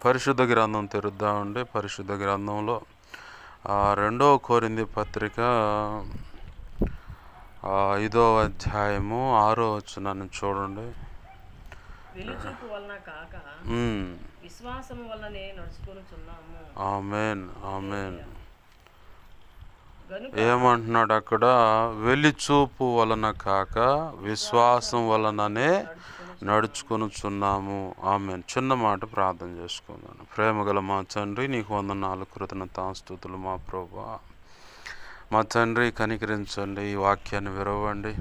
పరిశుద్ధ గ్రంథం తెరుద్దామండి. పరిశుద్ధ గ్రంథంలో 2వ కొరింథీ పత్రిక 5వ అధ్యాయము 6వ వచనాన్ని చూడండి. వెలుచూపు వలన కాక విశ్వాసము వలనే నడుచుకొనుచున్నాము. ఆమేన్ ఆమేన్. ఏమంటున్నాడు అక్కడ? వెలిచూపు వలన కాక విశ్వాసం వలననే నడుచుకొనుచున్నాము. ఆమేన్. చిన్న మాట ప్రార్థన చేసుకుందాను. ప్రేమగల మా తండ్రి, నీకు వందనాలు, కృతజ్ఞతాస్తుతులు మా ప్రభువా. మా తండ్రి, కనికరించండి, ఈ వాక్యాన్ని విరవండి.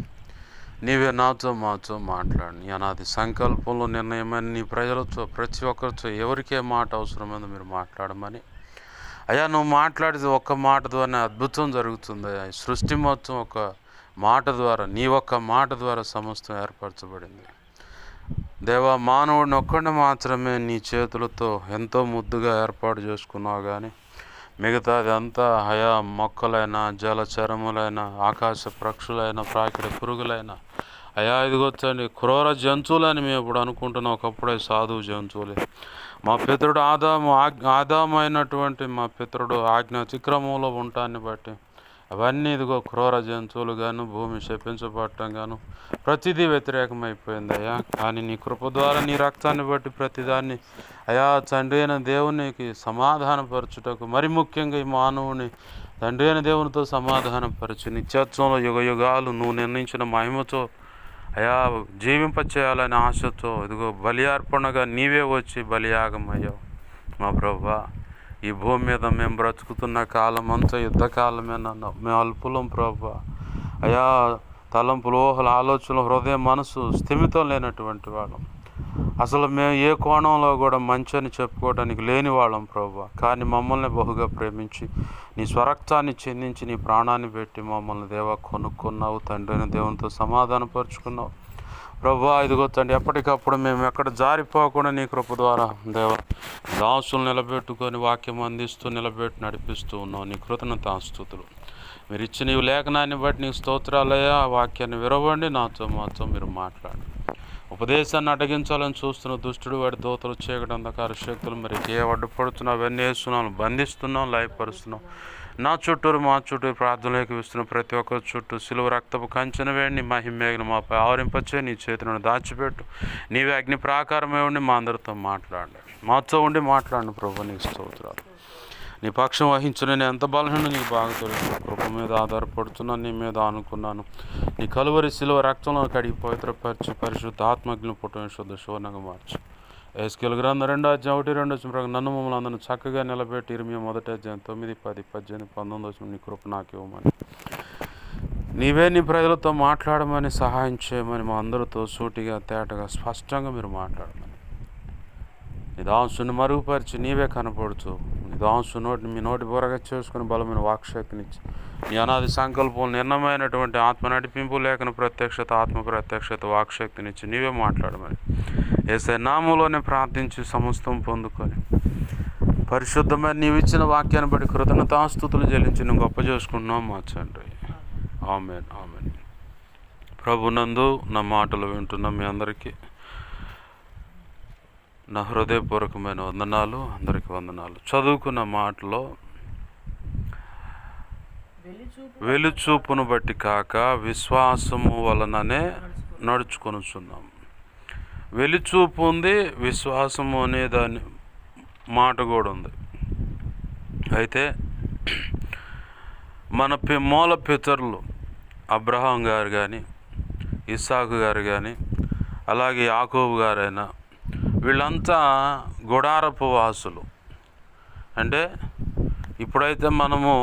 నీవే నాతో మాతో మాట్లాడి, నీ అనాది సంకల్పంలో నిర్ణయమని నీ ప్రజలతో ప్రతి ఒక్కరితో ఎవరికే మాట అవసరమైందో మీరు మాట్లాడమని. అయ్యా, నువ్వు మాట్లాడితే ఒక్క మాట ద్వారా అద్భుతం జరుగుతుంది. సృష్టి మొత్తం ఒక మాట ద్వారా, నీ ఒక్క మాట ద్వారా సమస్తం ఏర్పరచబడింది. దేవా, మానవుడిని ఒక్కడిని మాత్రమే నీ చేతులతో ఎంతో ముద్దుగా ఏర్పాటు చేసుకున్నావు, కానీ మిగతాది అంతా అయా మొక్కలైనా, జలచరములైనా, ఆకాశ పక్షులైనా, ప్రాకిడ పురుగులైనా, అయా ఇదిగొచ్చండి క్రూర జంతువులని మేము ఇప్పుడు అనుకుంటున్నాం. ఒకప్పుడే సాధువు జంతువులే. మా పితరుడు ఆదాము అయినటువంటి మా పితరుడు ఆజ్ఞ అతిక్రమంలో ఉంటాన్ని బట్టి అవన్నీ ఇదిగో క్రూర జంతువులు గాను, భూమి శపించబడటం గాను ప్రతిదీ వ్యతిరేకమైపోయింది అయ్యా. కానీ నీ కృప ద్వారా, నీ రక్తాన్ని బట్టి ప్రతిదాన్ని అయా తండ్రి అయిన దేవునికి సమాధానపరచుటకు, మరి ముఖ్యంగా ఈ మానవుని తండ్రి అయిన దేవునితో సమాధానపరచు నిత్యత్వంలో యుగ యుగాలు నువ్వు నిర్ణయించిన మహిమతో అయా జీవింపచేయాలనే ఆశతో ఇదిగో బలి అర్పణగా నీవే వచ్చి బలియాగమయ్యావు మా ప్రభువా. ఈ భూమి మీద మేము బ్రతుకుతున్న కాలం అంతా యుద్ధకాలమేనన్నా. మేము అల్పులం ప్రభువా. అయా తలంపులు, ఊహలు, ఆలోచనలు, హృదయం, మనసు స్థిమితం లేనటువంటి వాళ్ళం. అసలు మేము ఏ కోణంలో కూడా మంచి అని చెప్పుకోవడానికి లేని వాళ్ళం ప్రభువా. కానీ మమ్మల్ని బహుగా ప్రేమించి నీ స్వరక్తాన్ని చెందించి నీ ప్రాణాన్ని పెట్టి మమ్మల్ని దేవా కొనుక్కున్నావు. తండ్రి అయిన దేవునితో సమాధానపరుచుకున్నావు ప్రభువా. ఇదిగో తండ్రి, ఎప్పటికప్పుడు మేము ఎక్కడ జారిపోకుండా నీ కృప ద్వారా దేవా దాసులు నిలబెట్టుకొని వాక్యం అందిస్తూ నిలబెట్టి నడిపిస్తూ ఉన్నావు. నీ కృతజ్ఞతాస్తుతులు. మీరు ఇచ్చిన ఈ లేఖనాన్ని బట్టి నీకు స్తోత్రాలయ్యా. ఆ వాక్యాన్ని విరవండి, నాతో మాతో మీరు మాట్లాడండి. ఉపదేశాన్ని అడ్డగించాలని చూస్తున్న దుష్టుడు, వాడి దోతలు, చీకటి, అంధకార శక్తులు మరి ఏ అడ్డుపడుతున్నావు అవన్నీ వేస్తున్నాం, బంధిస్తున్నాం, లయపరుస్తున్నాం. నా చుట్టూరు మా చుట్టూ ప్రార్థనలోకి ఇస్తున్న ప్రతి ఒక్కరి చుట్టూ సిలువ రక్తపు కంచెన వేయండి. మహిమేగిన మాపై ఆవరింపచ్చే నీ చేతులను దాచిపెట్టు. నీవే అగ్ని ప్రాకారమే ఉండి మా అందరితో మాట్లాడండి. మాతో ఉండి మాట్లాడండి ప్రభు. నీకు స్తోత్రాలు. నీ పక్షం వహించు. నేను ఎంత బలహీన నీకు బాగా తెలుసు. కృప మీద ఆధారపడుతున్నాను, నీ మీద ఆనుకున్నాను. నీ కలువరి సిలువ రక్తంలో కడిగి పవిత్రపరిచి పరిశుద్ధ ఆత్మజ్ఞను పుట్టిన శుద్ధ శోభనంగా మార్చు. ఎస్కేల్ గ్రంథం 2వ అధ్యాయం 1-2 నన్ను మమ్మల్ని అందరిని చక్కగా నిలబెట్టి ఇర్మియా 1వ అధ్యాయం 9, 10, 18, 19 నీ కృప నాకు ఇవ్వమని, నీవే నీ ప్రజలతో మాట్లాడమని, సహాయం చేయమని, మా అందరితో సూటిగా తేటగా స్పష్టంగా మీరు మాట్లాడమని, నీ దాసుని మరుగుపరిచి నీవే కనపడుతూ నీ దాసు మీ నోటి బొరగా చేసుకుని బలమైన వాక్శక్తినిచ్చి నీ అనాది సంకల్పం నిర్ణయమైనటువంటి ఆత్మ నడిపింపు, లేఖన ప్రత్యక్షత, ఆత్మ ప్రత్యక్షత, వాక్శక్తినిచ్చి నీవే మాట్లాడమని యేసయ్య నామములోనే ప్రార్థించి సమస్తం పొందుకొని పరిశుద్ధమైన నీవిచ్చిన వాక్యాన్ని బట్టి కృతజ్ఞతాస్తుతులు చెల్లించి నువ్వు గొప్ప చేసుకుంటున్నాం మా తండ్రి. ఆమేన్ ఆమేన్. ప్రభునందు నా మాటలు వింటున్న మీ అందరికీ నా హృదయపూర్వకమైన వందనాలు. అందరికీ వందనాలు. చదువుకున్న మాటలో వెలుచూపును బట్టి కాక విశ్వాసము వలననే నడుచుకొనుచున్నాం. వెలుచూపు ఉంది, విశ్వాసము అనే దాని మాట కూడా ఉంది. అయితే మన మూల పితరులు అబ్రహాం గారు కానీ, ఇస్సాకు గారు కానీ, అలాగే యాకోబు గారైనా వీళ్ళంతా గుడారపు వాసులు. అంటే ఇప్పుడైతే మనము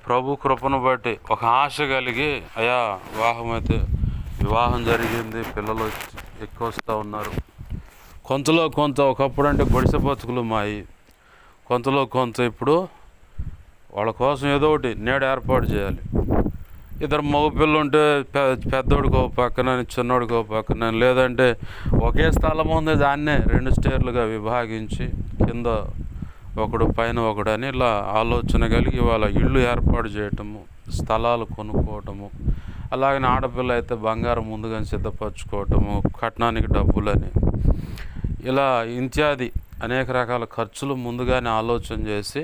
ప్రభు కృపను బట్టి ఒక ఆశ కలిగి అయా వివాహం జరిగింది, పిల్లలు ఎక్కువ వస్తూ ఉన్నారు. కొంతలో కొంత ఒకప్పుడు అంటే గుడిసె బతుకులు మాయి, కొంతలో కొంత ఇప్పుడు వాళ్ళ కోసం ఏదో ఒకటి నేడు ఏర్పాటు చేయాలి. ఇద్దరు మగపిల్లలు ఉంటే పెద్దోడికి ఒక పక్కన, చిన్నోడికి ఒక పక్కన, లేదంటే ఒకే స్థలం ఉంది దాన్నే 2 స్టేర్లుగా విభాగించి కింద ఒకడు పైన ఒకడు అని ఇలా ఆలోచన కలిగి వాళ్ళ ఇళ్ళు ఏర్పాటు చేయటము, స్థలాలు కొనుక్కోవటము, అలాగనే ఆడపిల్ల అయితే బంగారం ముందుగానే సిద్ధపరచుకోవటము, కట్నానికి డబ్బులని ఇలా ఇత్యాది అనేక రకాల ఖర్చులు ముందుగానే ఆలోచన చేసి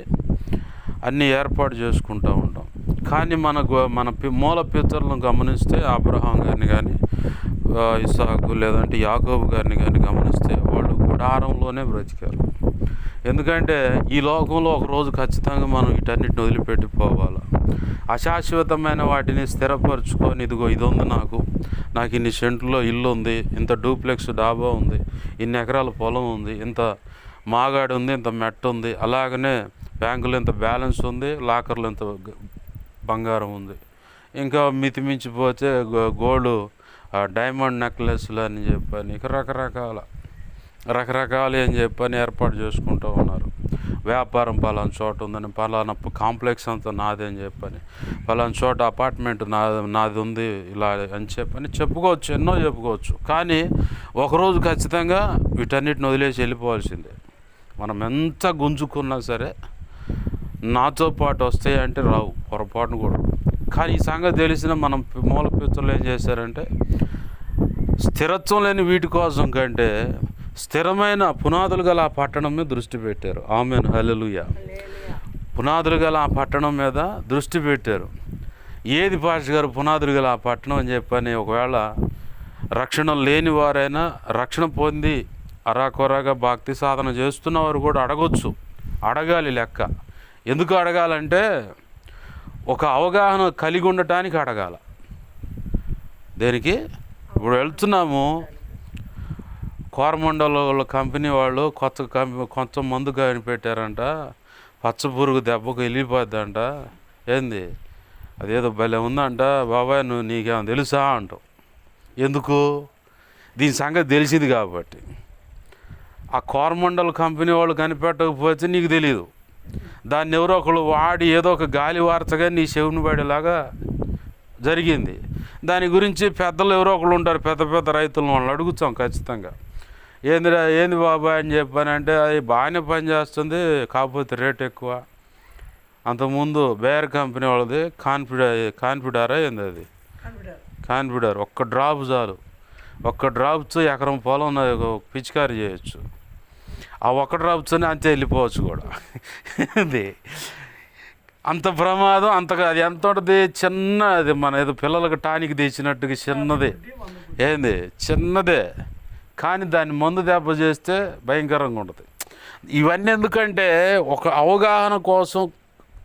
అన్నీ ఏర్పాటు చేసుకుంటూ ఉంటాం. కానీ మన మూల పితరులను గమనిస్తే అబ్రహాం గారిని కానీ ఇస్సాకు లేదంటే యాకోబు గారిని కానీ గమనిస్తే వాళ్ళు గుడారంలోనే బ్రతికారు. ఎందుకంటే ఈ లోకంలో ఒకరోజు ఖచ్చితంగా మనం వీటన్నిటిని వదిలిపెట్టిపోవాలి. అశాశ్వతమైన వాటిని స్థిరపరచుకొని ఇదిగో ఇది ఉంది, నాకు ఇన్ని సెంట్లో ఇల్లు ఉంది, ఇంత డూప్లెక్స్ డాబా ఉంది, ఇన్ని ఎకరాల పొలం ఉంది, ఇంత మాగాడి ఉంది, ఇంత మెట్ట ఉంది, అలాగనే బ్యాంకులో ఇంత బ్యాలెన్స్ ఉంది, లాకర్లో ఇంత బంగారం ఉంది, ఇంకా మితిమించిపోతే గోల్డ్ డైమండ్ నెక్లెస్లు అని చెప్పని ఇక రకరకాలు అని చెప్పని ఏర్పాటు చేసుకుంటూ ఉన్నారు. వ్యాపారం పలానా చోట ఉందని, పలానా కాంప్లెక్స్ అంతా నాది అని చెప్పని, పలానా చోట అపార్ట్మెంట్ నాది ఉంది ఇలా అని చెప్పని చెప్పుకోవచ్చు, ఎన్నో చెప్పుకోవచ్చు. కానీ ఒకరోజు ఖచ్చితంగా వీటన్నిటిని వదిలేసి వెళ్ళిపోవాల్సిందే. మనం ఎంత గుంజుకున్నా సరే నాతో పాటు వస్తాయి అంటే రావు, పొరపాటును కూడా. కానీ ఈ సంగతి తెలిసిన మనం మూల పితరులు ఏం చేశారంటే స్థిరత్వం లేని వీటి కోసం కంటే స్థిరమైన పునాదులు గల ఆ పట్టణం మీద దృష్టి పెట్టారు. ఆమేన్, హల్లెలూయా. పునాదులు గల ఆ పట్టణం మీద దృష్టి పెట్టారు. ఏది పాస్టర్ గారు పునాదులు గల ఆ పట్టణం అని చెప్పని ఒకవేళ రక్షణ లేని వారైనా రక్షణ పొంది అరాకొరాగా భక్తి సాధన చేస్తున్నవారు కూడా అడగొచ్చు, అడగాలి లెక్క. ఎందుకు అడగాలంటే ఒక అవగాహన కలిగి ఉండటానికి అడగాల. దేనికి? ఇప్పుడు వెళ్తున్నాము, కోరమండల కంపెనీ వాళ్ళు కొంత మందు కనిపెట్టారంట, పచ్చ పురుగు దెబ్బకు వెళ్ళిపోద్దంట, ఏంది అదేదో భలే ఉందంట, బాబాయ్ నీకేమో తెలుసా అంటావు. ఎందుకు? దీని సంగతి తెలిసింది కాబట్టి. ఆ కోరమండల కంపెనీ వాళ్ళు కనిపెట్టకపోతే నీకు తెలియదు. దాన్ని ఎవరో ఒకళ్ళు వాడి ఏదో ఒక గాలి వార్చగా నీ చెవుని పడేలాగా జరిగింది. దాని గురించి పెద్దలు ఎవరో ఒకళ్ళు ఉంటారు, పెద్ద పెద్ద రైతులను, వాళ్ళని అడుగుతాం ఖచ్చితంగా. ఏంది బాబాయ్ అని చెప్పానంటే అది బాగానే పనిచేస్తుంది, కాకపోతే రేట్ ఎక్కువ. అంతకుముందు బేర్ కంపెనీ వాళ్ళది కాన్ఫిడారా ఏంది అది, కాన్ఫిడర్. ఒక్క డ్రాప్ చాలు, ఒక్క డ్రాప్తో ఎకరం పొలం పిచికారీ చేయొచ్చు. ఆ ఒక్క డ్రాప్తోనే అంతే వెళ్ళిపోవచ్చు కూడా. ఇది అంత ప్రమాదం, అంతగా అది ఎంత ఉంటుంది, చిన్నది, మన ఏదో పిల్లలకు టానిక్ తెచ్చినట్టుగా చిన్నది, ఏంది చిన్నదే, కానీ దాన్ని మందు దెబ్బ చేస్తే భయంకరంగా ఉంటుంది. ఇవన్నీ ఎందుకంటే ఒక అవగాహన కోసం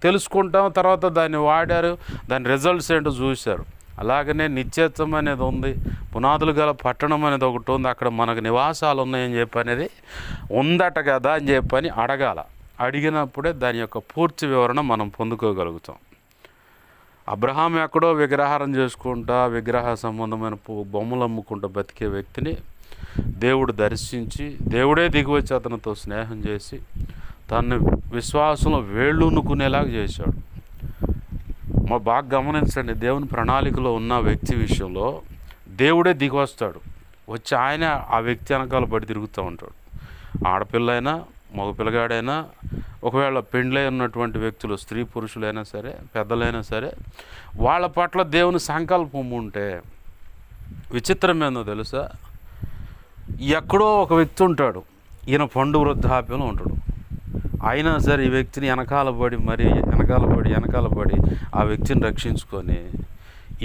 తెలుసుకుంటాం, తర్వాత దాన్ని వాడారు, దాని రిజల్ట్స్ ఏంటో చూశారు. అలాగనే నిత్యత్వం అనేది ఉంది, పునాదులు గల పట్టణం అనేది ఒకటి ఉంది, అక్కడ మనకు నివాసాలు ఉన్నాయని చెప్పి అనేది ఉందట కదా అని చెప్పని అడగాల. అడిగినప్పుడే దాని యొక్క పూర్తి వివరణ మనం పొందుకోగలుగుతాం. అబ్రహాం ఎక్కడో విగ్రహారం చేసుకుంటా, విగ్రహ సంబంధమైన బొమ్మలు అమ్ముకుంటూ బతికే వ్యక్తిని దేవుడు దర్శించి, దేవుడే దిగివచ్చి అతనితో స్నేహం చేసి తను విశ్వాసంలో వేళ్ళునుకునేలాగా చేశాడు. బాగా గమనించండి, దేవుని ప్రణాళికలో ఉన్న వ్యక్తి విషయంలో దేవుడే దిగివస్తాడు, వచ్చి ఆయన ఆ వ్యక్తి వెనకాల పడి తిరుగుతూ ఉంటాడు. ఆడపిల్ల అయినా మగ పిల్లగాడైనా, ఒకవేళ పెండ్లై ఉన్నటువంటి వ్యక్తులు, స్త్రీ పురుషులైనా సరే, పెద్దలైనా సరే, వాళ్ళ పట్ల దేవుని సంకల్పం ఉంటే విచిత్రం ఏందో తెలుసా, ఎక్కడో ఒక వ్యక్తి ఉంటాడు, ఈయన పండు వృద్ధాప్యంలో ఉంటాడు, అయినా సరే ఈ వ్యక్తిని వెనకాల పడి ఆ వ్యక్తిని రక్షించుకొని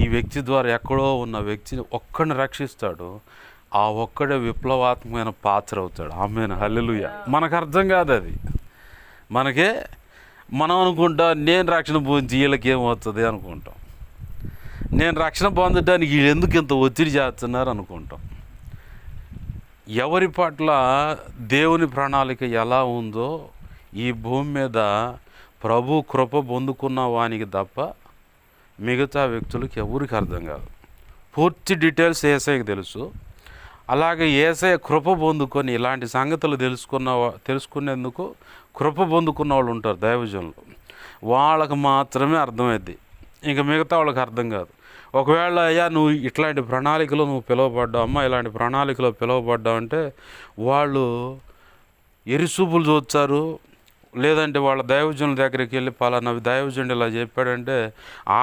ఈ వ్యక్తి ద్వారా ఎక్కడో ఉన్న వ్యక్తిని ఒక్కడిని రక్షిస్తాడు. ఆ ఒక్కడే విప్లవాత్మకమైన పాత్ర అవుతాడు. ఆమేన్, హల్లెలూయా. మనకు అర్థం కాదు అది. మనం అనుకుంటాం నేను రక్షణ పొంది వీళ్ళకి ఏమవుతుంది అనుకుంటాం, నేను రక్షణ పొందడానికి వీళ్ళు ఎందుకు ఇంత ఒత్తిడి చేస్తున్నారు అనుకుంటాం. ఎవరి పట్ల దేవుని ప్రణాళిక ఎలా ఉందో ఈ భూమి మీద ప్రభు కృప పొందుకున్న వానికి తప్ప మిగతా వ్యక్తులకు ఎవరికి అర్థం కాదు. పూర్తి డీటెయిల్స్ యేసయ్యకి తెలుసు. అలాగే యేసయ్య కృప పొందుకొని ఇలాంటి సంగతులు తెలుసుకునేందుకు కృప పొందుకున్న వాళ్ళు ఉంటారు దైవజనులు, వాళ్ళకు మాత్రమే అర్థమైద్ది, ఇంకా మిగతా వాళ్ళకి అర్థం కాదు. ఒకవేళ అయ్యా నువ్వు ఇట్లాంటి ప్రణాళికలో పిలువబడ్డావు, అమ్మ ఇలాంటి ప్రణాళికలో పిలువబడ్డావు అంటే వాళ్ళు ఎరిసూపులు చూస్తారు, లేదంటే వాళ్ళ దైవజనుల దగ్గరికి వెళ్ళి పలానా దైవజనుడు ఇలా చెప్పాడంటే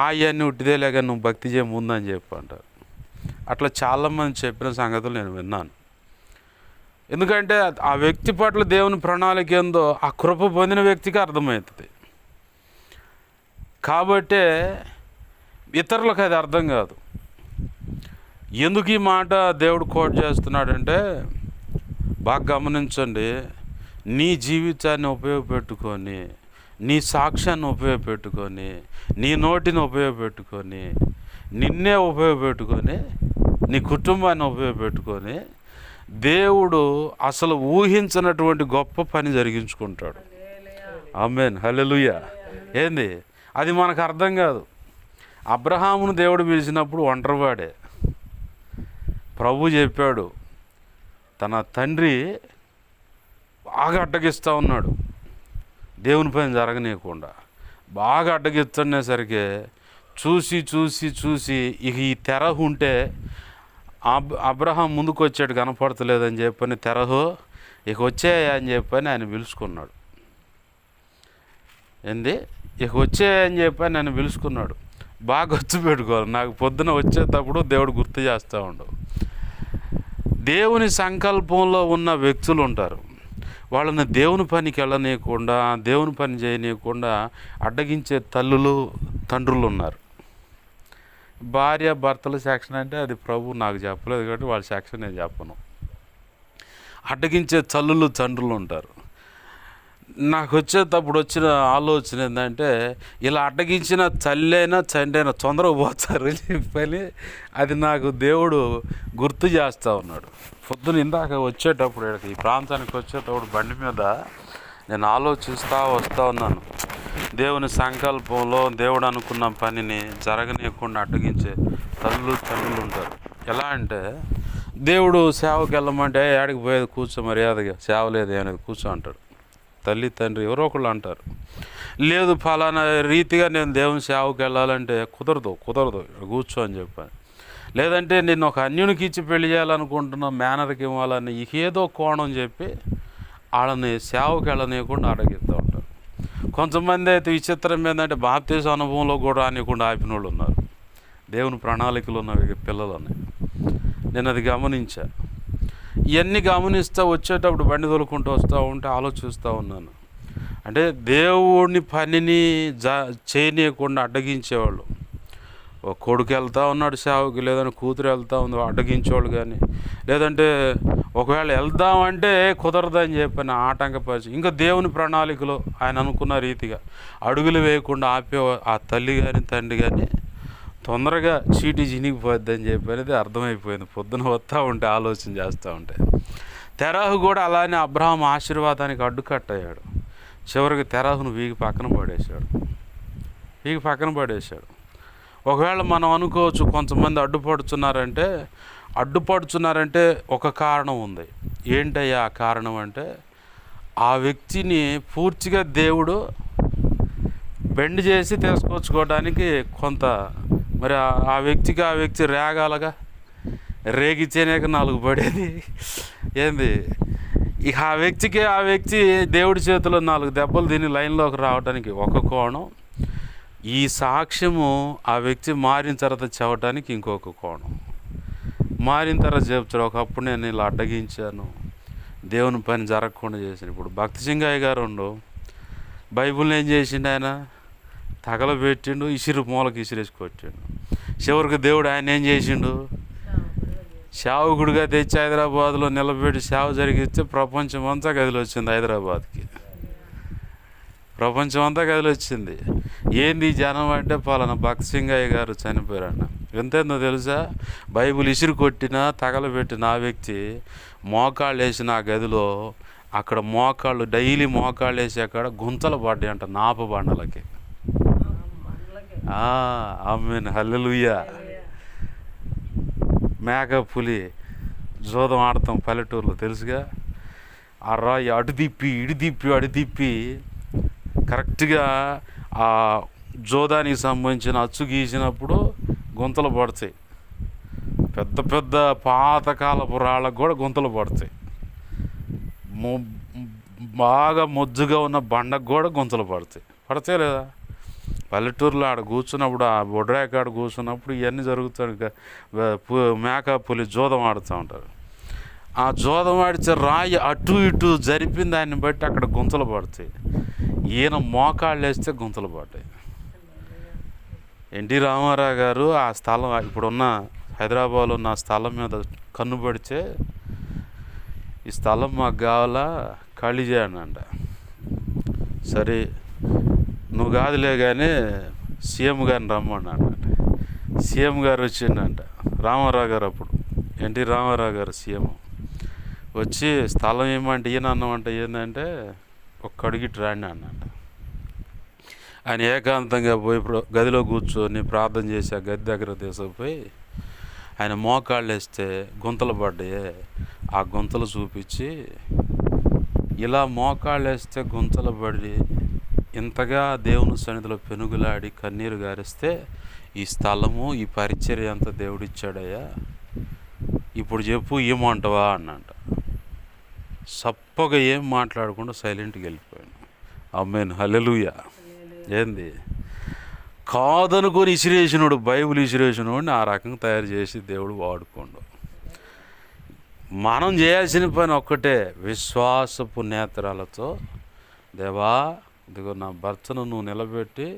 ఆయన్ని ఉట్టిదే లేక నువ్వు భక్తి చేయ ముందని చెప్పి అంటారు. అట్లా చాలామంది చెప్పిన సంగతులు నేను విన్నాను. ఎందుకంటే ఆ వ్యక్తి పట్ల దేవుని ప్రణాళిక ఏందో ఆ కృప పొందిన వ్యక్తికి అర్థమవుతుంది. కాబట్టే ఇతరులకు అది అర్థం కాదు. ఎందుకు ఈ మాట దేవుడు కోట్ చేస్తున్నాడంటే, బాగా గమనించండి, నీ జీవితాన్ని ఉపయోగపెట్టుకొని, నీ సాక్ష్యాన్ని ఉపయోగపెట్టుకొని, నీ నోటిని ఉపయోగపెట్టుకొని, నిన్నే ఉపయోగపెట్టుకొని, నీ కుటుంబాన్ని ఉపయోగపెట్టుకొని దేవుడు అసలు ఊహించినటువంటి గొప్ప పని జరిగించుకుంటాడు. ఆమేన్, హల్లెలూయా. ఏంది అది మనకు అర్థం కాదు. అబ్రహామును దేవుడు పిలిచినప్పుడు ఒంటరివాడే. ప్రభు చెప్పాడు, తన తండ్రి బాగా అడ్డగిస్తూ ఉన్నాడు, దేవుని పని జరగనీయకుండా బాగా అడ్డగిస్తునేసరికి చూసి చూసి చూసి ఇక ఈ తెరహు ఉంటే అబ్రహాం ముందుకు వచ్చాడు, కనపడతలేదని చెప్పని తెరహు ఇక వచ్చేయా అని చెప్పని ఆయన పిలుచుకున్నాడు. ఏంది ఇక వచ్చేయని చెప్పని ఆయన పిలుచుకున్నాడు. బాగా గుర్తు పెట్టుకోవాలి, నాకు పొద్దున వచ్చేటప్పుడు దేవుడు గుర్తు చేస్తూ ఉండు. దేవుని సంకల్పంలో ఉన్న వ్యక్తులు ఉంటారు, వాళ్ళని దేవుని పనికి వెళ్ళనీయకుండా, దేవుని పని చేయనీయకుండా అడ్డగించే తల్లులు తండ్రులు ఉన్నారు. భార్య భర్తల సెక్షన్ అంటే అది ప్రభు నాకు చెప్పలేదు కాబట్టి వాళ్ళ సెక్షన్ నేను చెప్పను. అడ్డగించే తల్లులు తండ్రులు ఉంటారు. నాకు వచ్చేటప్పుడు వచ్చిన ఆలోచన ఏంటంటే, ఇలా అడ్డగించిన తల్లైనా తండ్రైనా తొందరగా పోతారు అని చెప్పని అది నాకు దేవుడు గుర్తు చేస్తూ ఉన్నాడు. పొద్దున ఇందాక వచ్చేటప్పుడు ఈ ప్రాంతానికి వచ్చేటప్పుడు బండి మీద నేను ఆలోచిస్తూ వస్తూ ఉన్నాను. దేవుని సంకల్పంలో దేవుడు అనుకున్న పనిని జరగనీయకుండా అడ్డగించే తల్లులు తండ్రులు ఉంటారు. ఎలా అంటే, దేవుడు సేవకి వెళ్ళమంటే ఏడికి పోయేది కూర్చో, మర్యాదగా సేవ లేదు అనేది కూర్చో అంటాడు. తల్లి తండ్రి ఎవరో ఒకళ్ళు అంటారు, లేదు ఫలానా రీతిగా నేను దేవుని సేవకి వెళ్ళాలంటే కుదరదు కూర్చో అని చెప్పాను. లేదంటే నేను ఒక అన్యునికి ఇచ్చి పెళ్లి చేయాలనుకుంటున్నా, మేనర్కి ఇవ్వాలని ఏదో కోణం చెప్పి వాళ్ళని సేవకి వెళ్ళనీయకుండా అడగిస్తూ ఉంటారు. కొంతమంది అయితే విచిత్రం ఏంటంటే బాప్తీస అనుభవంలో కూడా రానియకుండా ఆపిన వాళ్ళు ఉన్నారు. దేవుని ప్రణాళికలు ఉన్న పిల్లలని నేను అది గమనించా. ఇవన్నీ గమనిస్తూ వచ్చేటప్పుడు బండి తోలుకుంటూ వస్తూ ఉంటే ఆలోచిస్తూ ఉన్నాను. అంటే దేవుని పనిని చేయనీయకుండా అడ్డగించేవాళ్ళు. ఒక కొడుకు వెళ్తూ ఉన్నాడు సేవకి, లేదంటే కూతురు వెళ్తూ ఉంది అడ్డగించేవాళ్ళు. కానీ లేదంటే ఒకవేళ వెళ్దామంటే కుదరదని చెప్పని ఆటంకపరిచి, ఇంకా దేవుని ప్రణాళికలో ఆయన అనుకున్న రీతిగా అడుగులు వేయకుండా ఆపే ఆ తల్లి కానీ తండ్రి కానీ తొందరగా చీటీ చినిగిపోద్ది అని చెప్పి అనేది అర్థమైపోయింది. పొద్దున వస్తూ ఉంటే ఆలోచన చేస్తూ ఉంటే తెరహు కూడా అలానే అబ్రహాం ఆశీర్వాదానికి అడ్డుకట్టయ్యాడు. చివరికి తెరహును వీగి పక్కన పడేశాడు. ఒకవేళ మనం అనుకోవచ్చు కొంతమంది అడ్డుపడుతున్నారంటే ఒక కారణం ఉంది. ఏంటయ్యా ఆ కారణం అంటే, ఆ వ్యక్తిని పూర్తిగా దేవుడు బెండ్ చేసి తీసుకొచ్చుకోవడానికి కొంత మరి ఆ వ్యక్తి రేగాలగా, రేగితేనే 4 పడేది. ఏంది ఇక ఆ వ్యక్తి దేవుడి చేతిలో 4 దెబ్బలు తిని లైన్లోకి రావడానికి ఒక కోణం, ఈ సాక్ష్యము ఆ వ్యక్తి మారిన తర్వాత చెప్పడానికి ఇంకొక కోణం. మారిన తర్వాత చెప్తాడు, ఒకప్పుడు నేను ఇలా అడ్డగించాను, దేవుని పని జరగకుండా చేశాను. ఇప్పుడు భక్తి సింగయ్య గారు బైబిల్ని ఏం చేసిండు, ఆయన తగలబెట్టిండు, మూలకి ఇసిరేసి కొట్టిండు. చివరికి దేవుడు ఆయన ఏం చేసిండు, సేవకుడిగా తెచ్చి హైదరాబాద్లో నిలబెట్టి సేవ జరిగిస్తే ప్రపంచం అంతా కదిలొచ్చింది. హైదరాబాద్కి ప్రపంచం అంతా కదిలొచ్చింది. ఏంది జనం అంటే, పలానా భక్తి సింగయ్య గారు చనిపోయారన్న. ఎంతేందో తెలుసా, బైబిల్ ఇసిరి కొట్టినా తగలబెట్టిన ఆ వ్యక్తి మోకాళ్ళు వేసిన ఆ గదిలో, అక్కడ డైలీ మోకాళ్ళు వేసి అక్కడ గుంతలు పడ్డాయి అంట, నాప బండలకి. ఆమేన్, హల్లెలూయా. మేక పులి జోదం ఆడతాం పల్లెటూరులో తెలుసుగా. ఆ రాయి అటు తిప్పి కరెక్ట్గా ఆ జోదానికి సంబంధించిన అచ్చు గీసినప్పుడు గుంతలు పడతాయి. పెద్ద పెద్ద పాతకాలపు రాళ్ళకు కూడా గుంతలు పడతాయి. బాగా మొజ్జుగా ఉన్న బండకు కూడా గుంతలు పడతాయి లేదా? పల్లెటూరులో ఆడ కూర్చున్నప్పుడు, ఆ బొడ్రాయి ఆడ కూర్చున్నప్పుడు ఇవన్నీ జరుగుతాయి. మేక పులి జోదం ఆడుతూ ఉంటారు. ఆ జోదమాడిచే రాయి అటు ఇటు జరిపిన దాన్ని బట్టి అక్కడ గుంతలు పడతాయి. ఈయన మోకాళ్ళు వేస్తే గుంతలు పడ్డాయి. ఎన్టీ రామారావు గారు ఆ స్థలం, ఇప్పుడున్న హైదరాబాద్లో ఉన్న స్థలం మీద కన్ను పడితే, ఈ స్థలం మాకు కావాలా, ఖాళీ చేయండి. సరే నువ్వు కాదులే కానీ సీఎం గారిని రమ్మన్నాడు. సీఎం గారు వచ్చిండంట. రామారావు గారు అప్పుడు ఎన్టీ రామారావు గారు సీఎం వచ్చి స్థలం ఏమంటే ఈయన అన్నమంటే ఏంటంటే ఒక అడుగిట్టు రాండి అన్నట్ట. ఆయన ఏకాంతంగా పోయి గదిలో కూర్చొని ప్రార్థన చేసి ఆ గది దగ్గర తీసుకుపోయి ఆయన మోకాళ్ళు వేస్తే గుంతలు పడ్డాయి. ఆ గుంతలు చూపించి, ఇలా మోకాళ్ళు వేస్తే గుంతలు పడి ఇంతగా దేవుని సన్నిధిలో పెనుగులాడి కన్నీరు గారిస్తే ఈ స్థలము ఈ పరిచర్య అంతా దేవుడిచ్చాడయ్యా, ఇప్పుడు చెప్పు ఏమంటావా అన్నంట. సప్పగా ఏం మాట్లాడకుండా సైలెంట్గా వెళ్ళిపోయాను. ఆమేన్, హల్లెలూయా. ఏంది కాదనుకొని ఇసిరేసినోడు, బైబిల్ ఇసిరేసినోడిని ఆ రకంగా తయారు చేసి దేవుడు వాడుకోండు. మనం చేయాల్సిన పని ఒక్కటే, విశ్వాసపు నేత్రాలతో దేవా ఇదిగో నా భర్తను నువ్వు నిలబెట్టి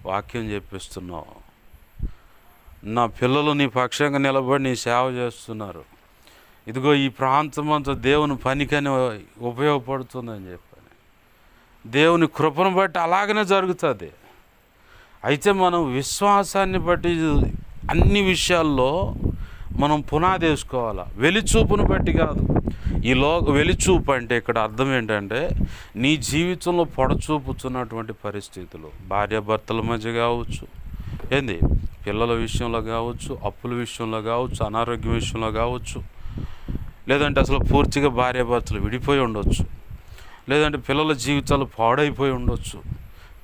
వాక్యం చెప్పిస్తున్నావు, నా పిల్లలు నీ పక్షంగా నిలబడి నీ సేవ చేస్తున్నారు, ఇదిగో ఈ ప్రాంతం అంతా దేవుని పనికని ఉపయోగపడుతుందని చెప్పని దేవుని కృపను బట్టి అలాగనే జరుగుతుంది. అయితే మనం విశ్వాసాన్ని బట్టి అన్ని విషయాల్లో మనం పునాది వేసుకోవాలా, వెలిచూపును బట్టి కాదు. ఈ వెలిచూపు అంటే ఇక్కడ అర్థం ఏంటంటే నీ జీవితంలో పొడచూపుతున్నటువంటి పరిస్థితులు, భార్యాభర్తల మధ్య కావచ్చు, ఏంది పిల్లల విషయంలో కావచ్చు, అప్పుల విషయంలో కావచ్చు, అనారోగ్యం విషయంలో కావచ్చు, లేదంటే అసలు పూర్తిగా భార్యాభర్తలు విడిపోయి ఉండొచ్చు, లేదంటే పిల్లల జీవితాలు పాడైపోయి ఉండొచ్చు,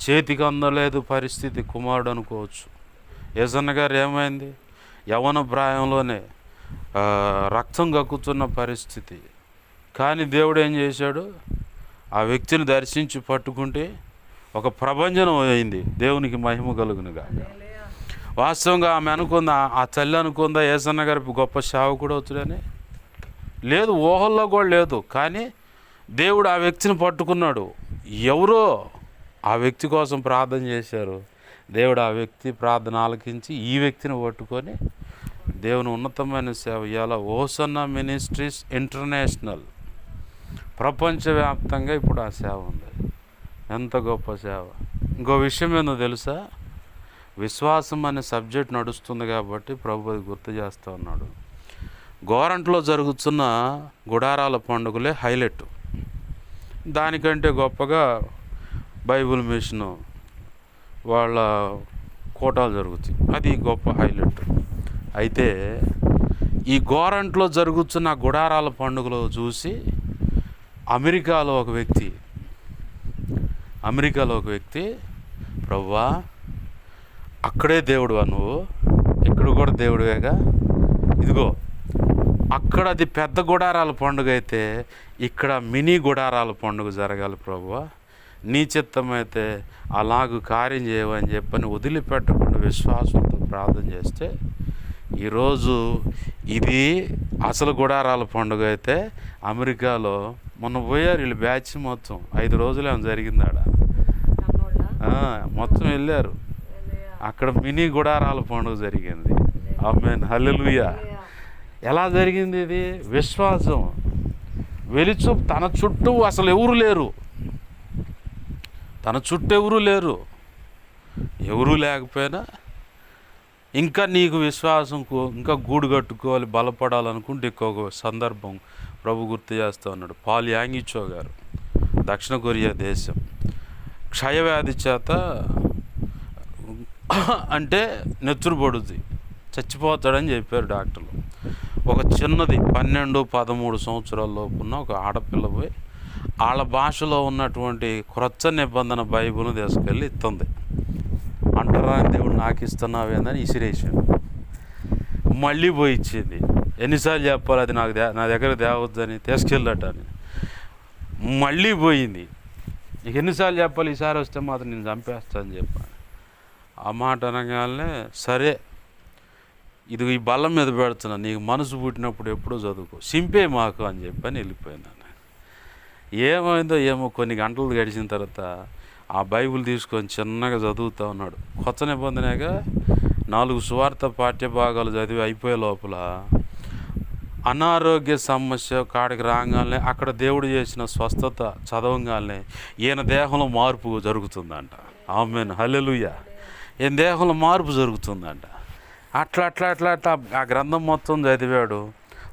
చేతికి అందలేదు పరిస్థితి, కుమారుడు అనుకోవచ్చు. యేసన్న గారు ఏమైంది, యవ్వన ప్రాయంలోనే రక్తం కక్కుతున్న పరిస్థితి, కానీ దేవుడు ఏం చేశాడు, ఆ వ్యక్తిని దర్శించి పట్టుకుంటే ఒక ప్రభంజనం అయింది. దేవునికి మహిమ కలుగునుగా. వాస్తవంగా ఆమె అనుకుందా, ఆ తల్లి అనుకుందా యేసన్న గారి గొప్ప సేవకుడు అవుతాడని? లేదు, ఊహల్లో కూడా లేదు. కానీ దేవుడు ఆ వ్యక్తిని పట్టుకున్నాడు. ఎవరో ఆ వ్యక్తి కోసం ప్రార్థన చేశారు. దేవుడు ఆ వ్యక్తి ప్రార్థన ఆలకించి ఈ వ్యక్తిని పట్టుకొని దేవుని ఉన్నతమైన సేవ ఇవాళ హోసన్నా మినిస్ట్రీస్ ఇంటర్నేషనల్ ప్రపంచవ్యాప్తంగా ఇప్పుడు ఆ సేవ ఉంది. ఎంత గొప్ప సేవ. ఇంకో విషయం ఏందో తెలుసా, విశ్వాసం అనే సబ్జెక్ట్ నడుస్తుంది కాబట్టి ప్రభు అది గుర్తు చేస్తూ ఉన్నాడు. గోరంట్లో జరుగుతున్న గుడారాల పండుగలే హైలైట్. దానికంటే గొప్పగా బైబిల్ మిషన్ వాళ్ళ కోటాలు జరుగుతాయి, అది గొప్ప హైలైట్. అయితే ఈ గోరంట్లో జరుగుతున్న గుడారాల పండుగలో చూసి అమెరికాలో ఒక వ్యక్తి ప్రభువా అక్కడే దేవుడువా నువ్వు, ఇక్కడ కూడా దేవుడివేగా, ఇదిగో అక్కడ అది పెద్ద గుడారాల పండుగ అయితే ఇక్కడ మినీ గుడారాల పండుగ జరగాలి ప్రభువా, నీ చిత్తమైతే అలాగూ కార్యం చేయవని చెప్పని వదిలిపెట్టకుండా విశ్వాసంతో ప్రార్థన చేస్తే ఈరోజు ఇది అసలు గుడారాల పండుగ అయితే అమెరికాలో మొన్న పోయారు వీళ్ళు బ్యాచ్ మొత్తం 5 రోజులు ఏమో జరిగింది ఆడ, మొత్తం వెళ్ళారు. అక్కడ మినీ గుడారాల పండుగ జరిగింది. ఆమేన్, హల్లెలూయా. ఎలా జరిగింది ఇది? విశ్వాసం. వెలిచూపు. తన చుట్టూ అసలు ఎవరు లేరు, తన చుట్టూ ఎవరు లేకపోయినా ఇంకా నీకు విశ్వాసం ఇంకా గూడు కట్టుకోవాలి, బలపడాలనుకుంటే ఇంకొక సందర్భం ప్రభు గుర్తు చేస్తూ ఉన్నాడు. పాల్ యాంగిచో గారు, దక్షిణ కొరియా దేశం, క్షయవ్యాధి చేత అంటే నెత్తురు పడుద్ది, చచ్చిపోతాడని చెప్పారు డాక్టర్లు. ఒక చిన్నది 12-13 సంవత్సరాల లోపున్న ఒక ఆడపిల్ల పోయి వాళ్ళ భాషలో ఉన్నటువంటి క్రొత్త నిబంధన బైబిల్ని తీసుకెళ్ళి ఇస్తుంది. అంటారా దేవుడు నాకు ఇస్తున్నావేందని ఇసిరేసాడు. మళ్ళీ పోయి ఇచ్చింది. ఎన్నిసార్లు చెప్పాలి అది నాకు నా దగ్గర తేవద్దని, తీసుకెళ్ళటని. మళ్ళీ పోయింది. నీకు ఎన్నిసార్లు చెప్పాలి, ఈసారి వస్తే మాత్రం నేను చంపేస్తాను చెప్పాను. ఆ మాట అనగానే సరే ఇది ఈ బల్ల మీద పెడుతున్నా, నీకు మనసు పుట్టినప్పుడు ఎప్పుడో చదువుకో, సింపే మాకు అని చెప్పని వెళ్ళిపోయినాను. ఏమైందో ఏమో కొన్ని గంటలు గడిచిన తర్వాత ఆ బైబిల్ తీసుకొని చిన్నగా చదువుతూ ఉన్నాడు. కొత్త నిబంధనగా 4 సువార్త పాఠ్యభాగాలు చదివి అయిపోయే లోపల అనారోగ్య సమస్య కాడికి రాగానే అక్కడ దేవుడు చేసిన స్వస్థత చదవగానే ఈయన దేహంలో మార్పు జరుగుతుందంట. ఆమేన్, హల్లెలూయా. ఈయన దేహంలో మార్పు జరుగుతుందంట. అట్లా అట్లా అట్లా అట్లా ఆ గ్రంథం మొత్తం చదివాడు.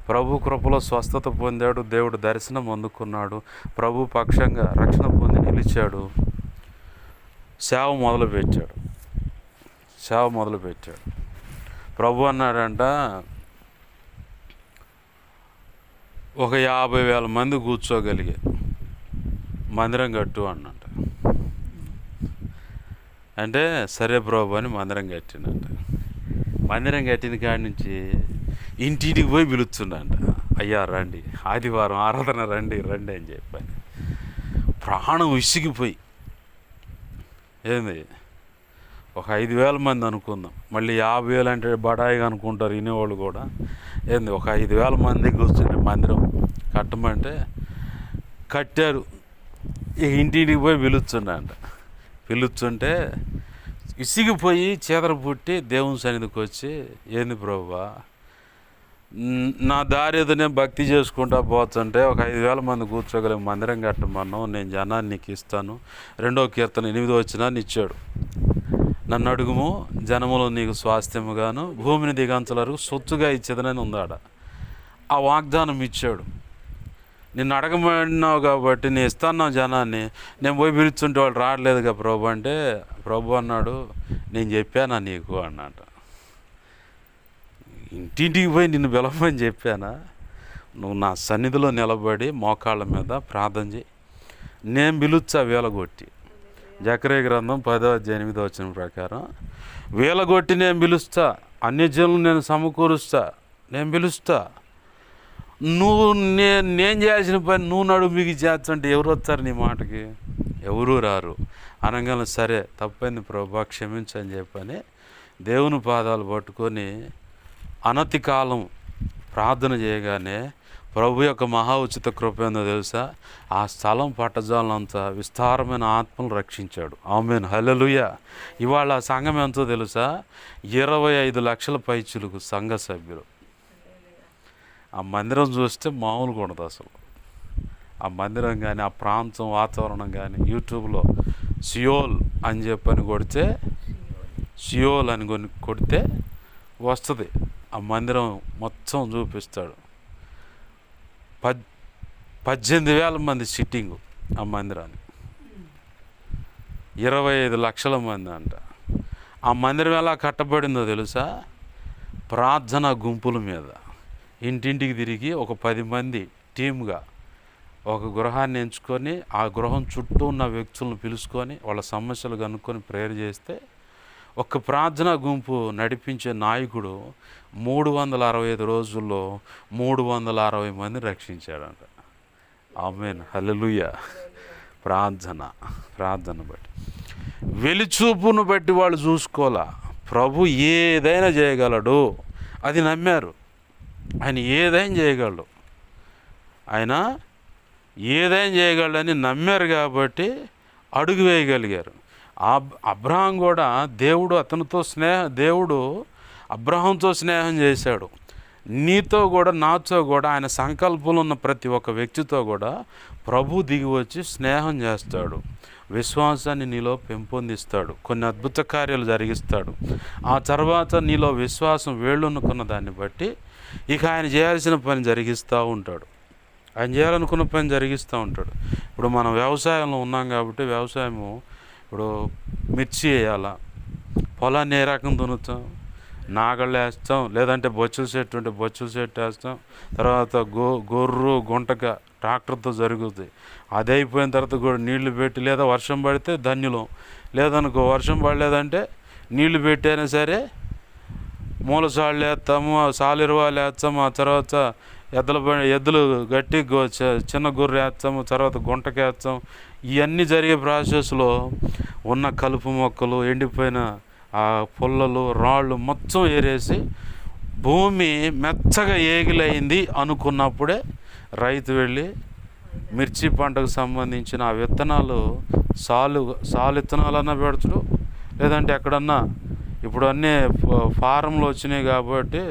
ప్రభు కృపలో స్వస్థత పొందాడు, దేవుడు దర్శనం అందుకున్నాడు, ప్రభు పక్షంగా రక్షణ పొంది నిలిచాడు. సేవ మొదలుపెట్టాడు. ప్రభు అన్నాడంట, ఒక 50,000 మంది కూర్చోగలిగే మందిరం కట్టు అన్నట. అంటే సరే ప్రభు అని మందిరం కట్టిందంట. మందిరం కట్టిన కాడి నుంచి ఇంటింటికి పోయి పిలుస్తుండంట, అయ్యా రండి, ఆదివారం ఆరాధన రండి రండి అని చెప్పాను. ప్రాణం విసిగిపోయి, ఏంది ఒక 5,000 మంది అనుకుందాం, మళ్ళీ 50,000 అంటే బడాయిగా అనుకుంటారు వినేవాళ్ళు కూడా. ఏంది ఒక 5,000 మంది కూర్చుంటే మందిరం కట్టమంటే కట్టారు. ఇక ఇంటింటికి పోయి పిలుస్తుంటే విసిగిపోయి చీదర పుట్టి దేవుని సన్నిధికి వచ్చి, ఏంది ప్రభువా, నా దారి ఏదైనా భక్తి చేసుకుంటా పోతుంటే ఒక 5,000 మంది కూర్చోగలిగే మందిరం కట్టమన్నావు, నేను జనాన్ని నీకు ఇస్తాను, 2వ కీర్తన 8వ వచనాన్ని ఇచ్చాడు, నన్ను అడుగుము జనములో నీకు స్వాస్థ్యముగాను భూమిని దిగంచలరు సొత్తుగా ఇచ్చేదనని ఉందాడ. ఆ వాగ్దానం ఇచ్చాడు. నిన్ను అడగమన్నావు కాబట్టి నేను ఇస్తాను జనాన్ని. నేను పోయి పిలుచుంటే వాళ్ళు రావట్లేదుగా ప్రభు అంటే, ప్రభు అన్నాడు, నేను చెప్పానా నీకు అన్నట. ఇంటింటికి పోయి నిన్ను పిలవమని చెప్పానా? నువ్వు నా సన్నిధిలో నిలబడి మోకాళ్ళ మీద ప్రార్థన చేయి, నేను పిలుచా వేలగొట్టి. జకర్యా గ్రంథం 10:8 ప్రకారం వేలగొట్టి నేను పిలుస్తా, అన్యజనులు నేను సమకూరుస్తా, నేను పిలుస్తా. నువ్వు నేను చేయాల్సిన పని నువ్వు నడుము బిగి చేస్తుంటే ఎవరు వస్తారు నీ మాటకి? ఎవరూ రారు. అనగానే సరే తప్పైంది ప్రభా క్షమించని చెప్పని దేవుని పాదాలు పట్టుకొని అనతి కాలం ప్రార్థన చేయగానే ప్రభు యొక్క మహా ఉచిత కృప ఏందో తెలుసా, ఆ స్థలం పట్టజాలంత విస్తారమైన ఆత్మలు రక్షించాడు. ఆమేన్, హల్లెలూయా. ఇవాళ సంఘం ఎంతో తెలుసా, 25 లక్షల పైచులకు సంఘ సభ్యులు. ఆ మందిరం చూస్తే మామూలుగా ఉండదు అసలు. ఆ మందిరం కానీ ఆ ప్రాంతం వాతావరణం కానీ యూట్యూబ్లో సియోల్ అని చెప్పని కొడితే, సియోల్ అని కొడితే వస్తుంది. ఆ మందిరం మొత్తం చూపిస్తాడు. 18,000 మంది సిట్టింగు ఆ మందిరాన్ని, 25 లక్షల మంది అంట. ఆ మందిరం ఎలా కట్టబడిందో తెలుసా, ప్రార్థన గుంపుల మీద ఇంటింటికి తిరిగి ఒక 10 మంది టీమ్గా ఒక గృహాన్ని ఎంచుకొని ఆ గృహం చుట్టూ ఉన్న వ్యక్తులను పిలుచుకొని వాళ్ళ సమస్యలు కనుక్కొని ప్రేయర్ చేస్తే ఒక ప్రార్థనా గుంపు నడిపించే నాయకుడు 365 రోజుల్లో 360 మంది రక్షించాడంట. ఆమేన్, హల్లెలూయా. ప్రార్థన బట్టి, వెలిచూపును బట్టి వాళ్ళు చూసుకోవాలా. ప్రభు ఏదైనా చేయగలడు, అది నమ్మారు. ఆయన ఏదైనా చేయగలడని నమ్మారు కాబట్టి అడుగు వేయగలిగారు. అబ్రహాం కూడా దేవుడు అబ్రహాంతో స్నేహం చేశాడు. నీతో కూడా నాతో కూడా ఆయన సంకల్పంలో ఉన్న ప్రతి ఒక్క వ్యక్తితో కూడా ప్రభు దిగి వచ్చి స్నేహం చేస్తాడు. విశ్వాసాన్ని నీలో పెంపొందిస్తాడు, కొన్ని అద్భుత కార్యాలు జరిగిస్తాడు. ఆ తర్వాత నీలో విశ్వాసం వేళ్ళునుకున్న దాన్ని బట్టి ఇక ఆయన చేయాల్సిన పని జరిగిస్తూ ఉంటాడు. ఆయన చేయాలనుకున్న పని జరిగిస్తూ ఉంటాడు. ఇప్పుడు మనం వ్యవసాయంలో ఉన్నాం కాబట్టి వ్యవసాయము, ఇప్పుడు మిర్చి వేయాలా, పొలాన్ని ఏ రకం దున్నుతాం, నాగళ్ళు వేస్తాం, లేదంటే బొచ్చుల చెట్టు ఉంటే బొచ్చుల చెట్టు వేస్తాం. తర్వాత గొర్రు గుంటక ట్రాక్టర్తో జరుగుతుంది. అది అయిపోయిన తర్వాత కూడా నీళ్లు పెట్టి, లేదా వర్షం పడితే ధన్యులం, లేదనుకో వర్షం పడలేదంటే నీళ్లు పెట్టైనా సరే మూలసాళ్ళు వేస్తాము, సాలిరువాలు వేస్తాము. ఆ తర్వాత ఎద్దులు గట్టి చిన్న గొర్రె వేస్తాము, తర్వాత గుంటకి వేస్తాం. ఇవన్నీ జరిగే ప్రాసెస్లో ఉన్న కలుపు మొక్కలు, ఎండిపోయిన ఆ పుల్లలు, రాళ్ళు మొత్తం ఏరేసి భూమి మెత్తగా ఏగిలైంది అనుకున్నప్పుడే రైతు వెళ్ళి మిర్చి పంటకు సంబంధించిన ఆ విత్తనాలు సాలు విత్తనాలన్నా పెడతాడు, లేదంటే ఎక్కడన్నా ఇప్పుడు అన్నీ ఫారంలు వచ్చినాయి కాబట్టి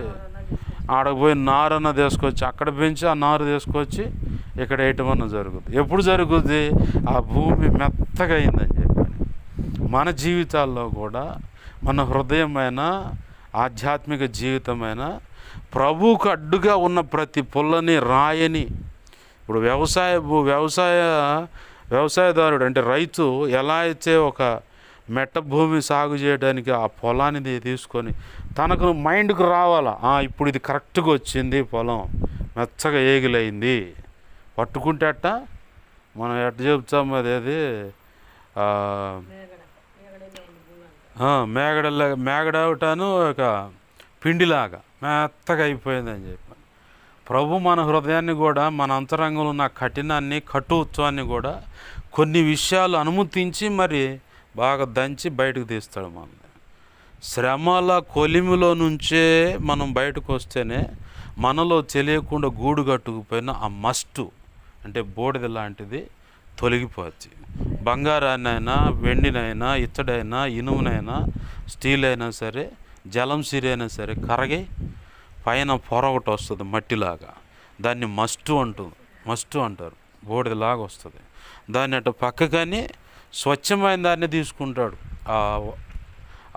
ఆడకు పోయి నారన్న తీసుకొచ్చి అక్కడ పెంచి ఆ నారు తీసుకొచ్చి ఇక్కడ వేయటం అన్న జరుగుతుంది. ఎప్పుడు జరుగుద్ది? ఆ భూమి మెత్తగా అయిందని చెప్పని. మన జీవితాల్లో కూడా మన హృదయమైన ఆధ్యాత్మిక జీవితమైన ప్రభువుకు అడ్డుగా ఉన్న ప్రతి పుల్లని రాయని, ఇప్పుడు వ్యవసాయదారుడు అంటే రైతు ఎలా అయితే ఒక మెట్ట భూమి సాగు చేయడానికి ఆ పొలాన్ని తీసుకొని తనకు మైండ్కు రావాలా, ఇప్పుడు ఇది కరెక్ట్గా వచ్చింది, పొలం మెచ్చగా ఏగిలైంది, పట్టుకుంటే అట్ట మనం ఎట్ట చెప్తాం అది మేగడవటాను ఒక పిండిలాగా మెత్తగా అయిపోయిందని చెప్పి. ప్రభు మన హృదయాన్ని కూడా, మన అంతరంగంలో ఉన్న కఠినాన్ని, కటుత్వాన్ని కూడా కొన్ని విషయాలు అనుమతించి మరి బాగా దంచి బయటకు తీస్తాడు. మన శ్రమల కొలిమిలో నుంచే మనం బయటకు వస్తేనే మనలో తెలియకుండా గూడు కట్టుకుపోయిన ఆ మస్టు అంటే బూడిద లాంటిది తొలగిపోద్ది. బంగారాన్నైనా, వెండినైనా, ఇత్తడైనా, ఇనుమునైనా, స్టీల్ అయినా సరే, జలం సిరైనా సరే కరగి పైన పొర ఒకటి వస్తుంది మట్టిలాగా, దాన్ని మస్టు అంటారు, బూడిదలాగా వస్తుంది. దాన్ని అటు పక్కకని స్వచ్ఛమైన దాన్ని తీసుకుంటాడు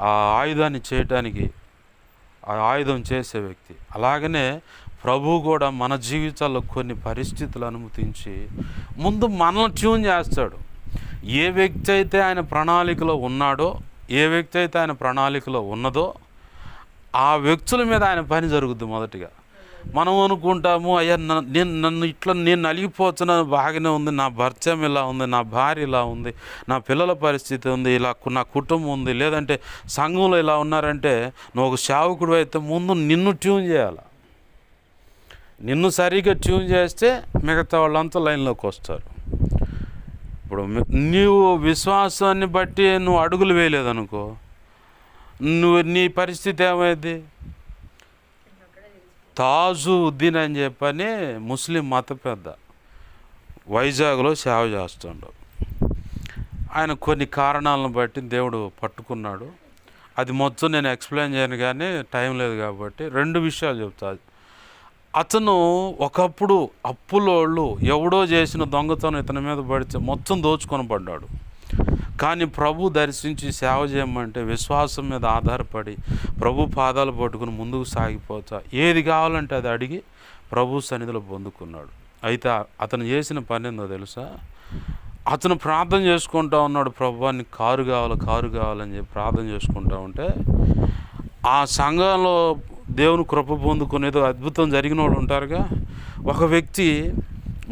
ఆ ఆయుధాన్ని చేయటానికి, ఆ ఆయుధం చేసే వ్యక్తి. అలాగనే ప్రభువు కూడా మన జీవితాల్లో కొన్ని పరిస్థితులు అనుమతించి ముందు మనల్ని ట్యూన్ చేస్తాడు. ఏ వ్యక్తి అయితే ఆయన ప్రణాళికలో ఉన్నాడో, ఏ వ్యక్తి అయితే ఆయన ప్రణాళికలో ఉన్నదో ఆ వ్యక్తుల మీద ఆయన పని జరుగుద్ది. మొదటిగా మనం అనుకుంటాము, అయ్యా నేను నలిగిపోతున్నాను, బాగానే ఉంది, నా భర్త ఇలా ఉంది, నా భార్య ఇలా ఉంది, నా పిల్లల పరిస్థితి ఉంది, ఇలా నా కుటుంబం ఉంది, లేదంటే సంఘంలో ఇలా ఉన్నారంటే నువ్వు ఒక సేవకుడు అయితే ముందు నిన్ను ట్యూన్ చేయాలి. నిన్ను సరిగ్గా ట్యూన్ చేస్తే మిగతా వాళ్ళంతా లైన్లోకి వస్తారు. ఇప్పుడు నీవు విశ్వాసాన్ని బట్టి నువ్వు అడుగులు వేయలేదనుకో, నీ పరిస్థితి ఏమైంది? తాజుద్దీన్ అని చెప్పని ముస్లిం మత పెద్ద వైజాగ్లో సేవ చేస్తుండు. ఆయన కొన్ని కారణాలను బట్టి దేవుడు పట్టుకున్నాడు. అది మొత్తం నేను ఎక్స్ప్లెయిన్ చేయను, కానీ టైం లేదు కాబట్టి 2 విషయాలు చెప్తా. అతను ఒకప్పుడు అప్పులోళ్ళు ఎవడో చేసిన దొంగతనం ఇతని మీద పడితే మొత్తం దోచుకొని పడ్డాడు. కానీ ప్రభు దర్శించి సేవ చేయమంటే విశ్వాసం మీద ఆధారపడి ప్రభు పాదాలు పట్టుకుని ముందుకు సాగిపోతా ఏది కావాలంటే అది అడిగి ప్రభు సన్నిధిలో పొందుకున్నాడు. అయితే అతను చేసిన పని ఏందో తెలుసా? అతను ప్రార్థన చేసుకుంటా ఉన్నాడు, ప్రభువాన్ని కారు కావాలని చెప్పి ప్రార్థన చేసుకుంటా ఉంటే ఆ సంఘంలో దేవుని కృప పొందుకునేదో అద్భుతం జరిగిన వాళ్ళు ఉంటారుగా. ఒక వ్యక్తి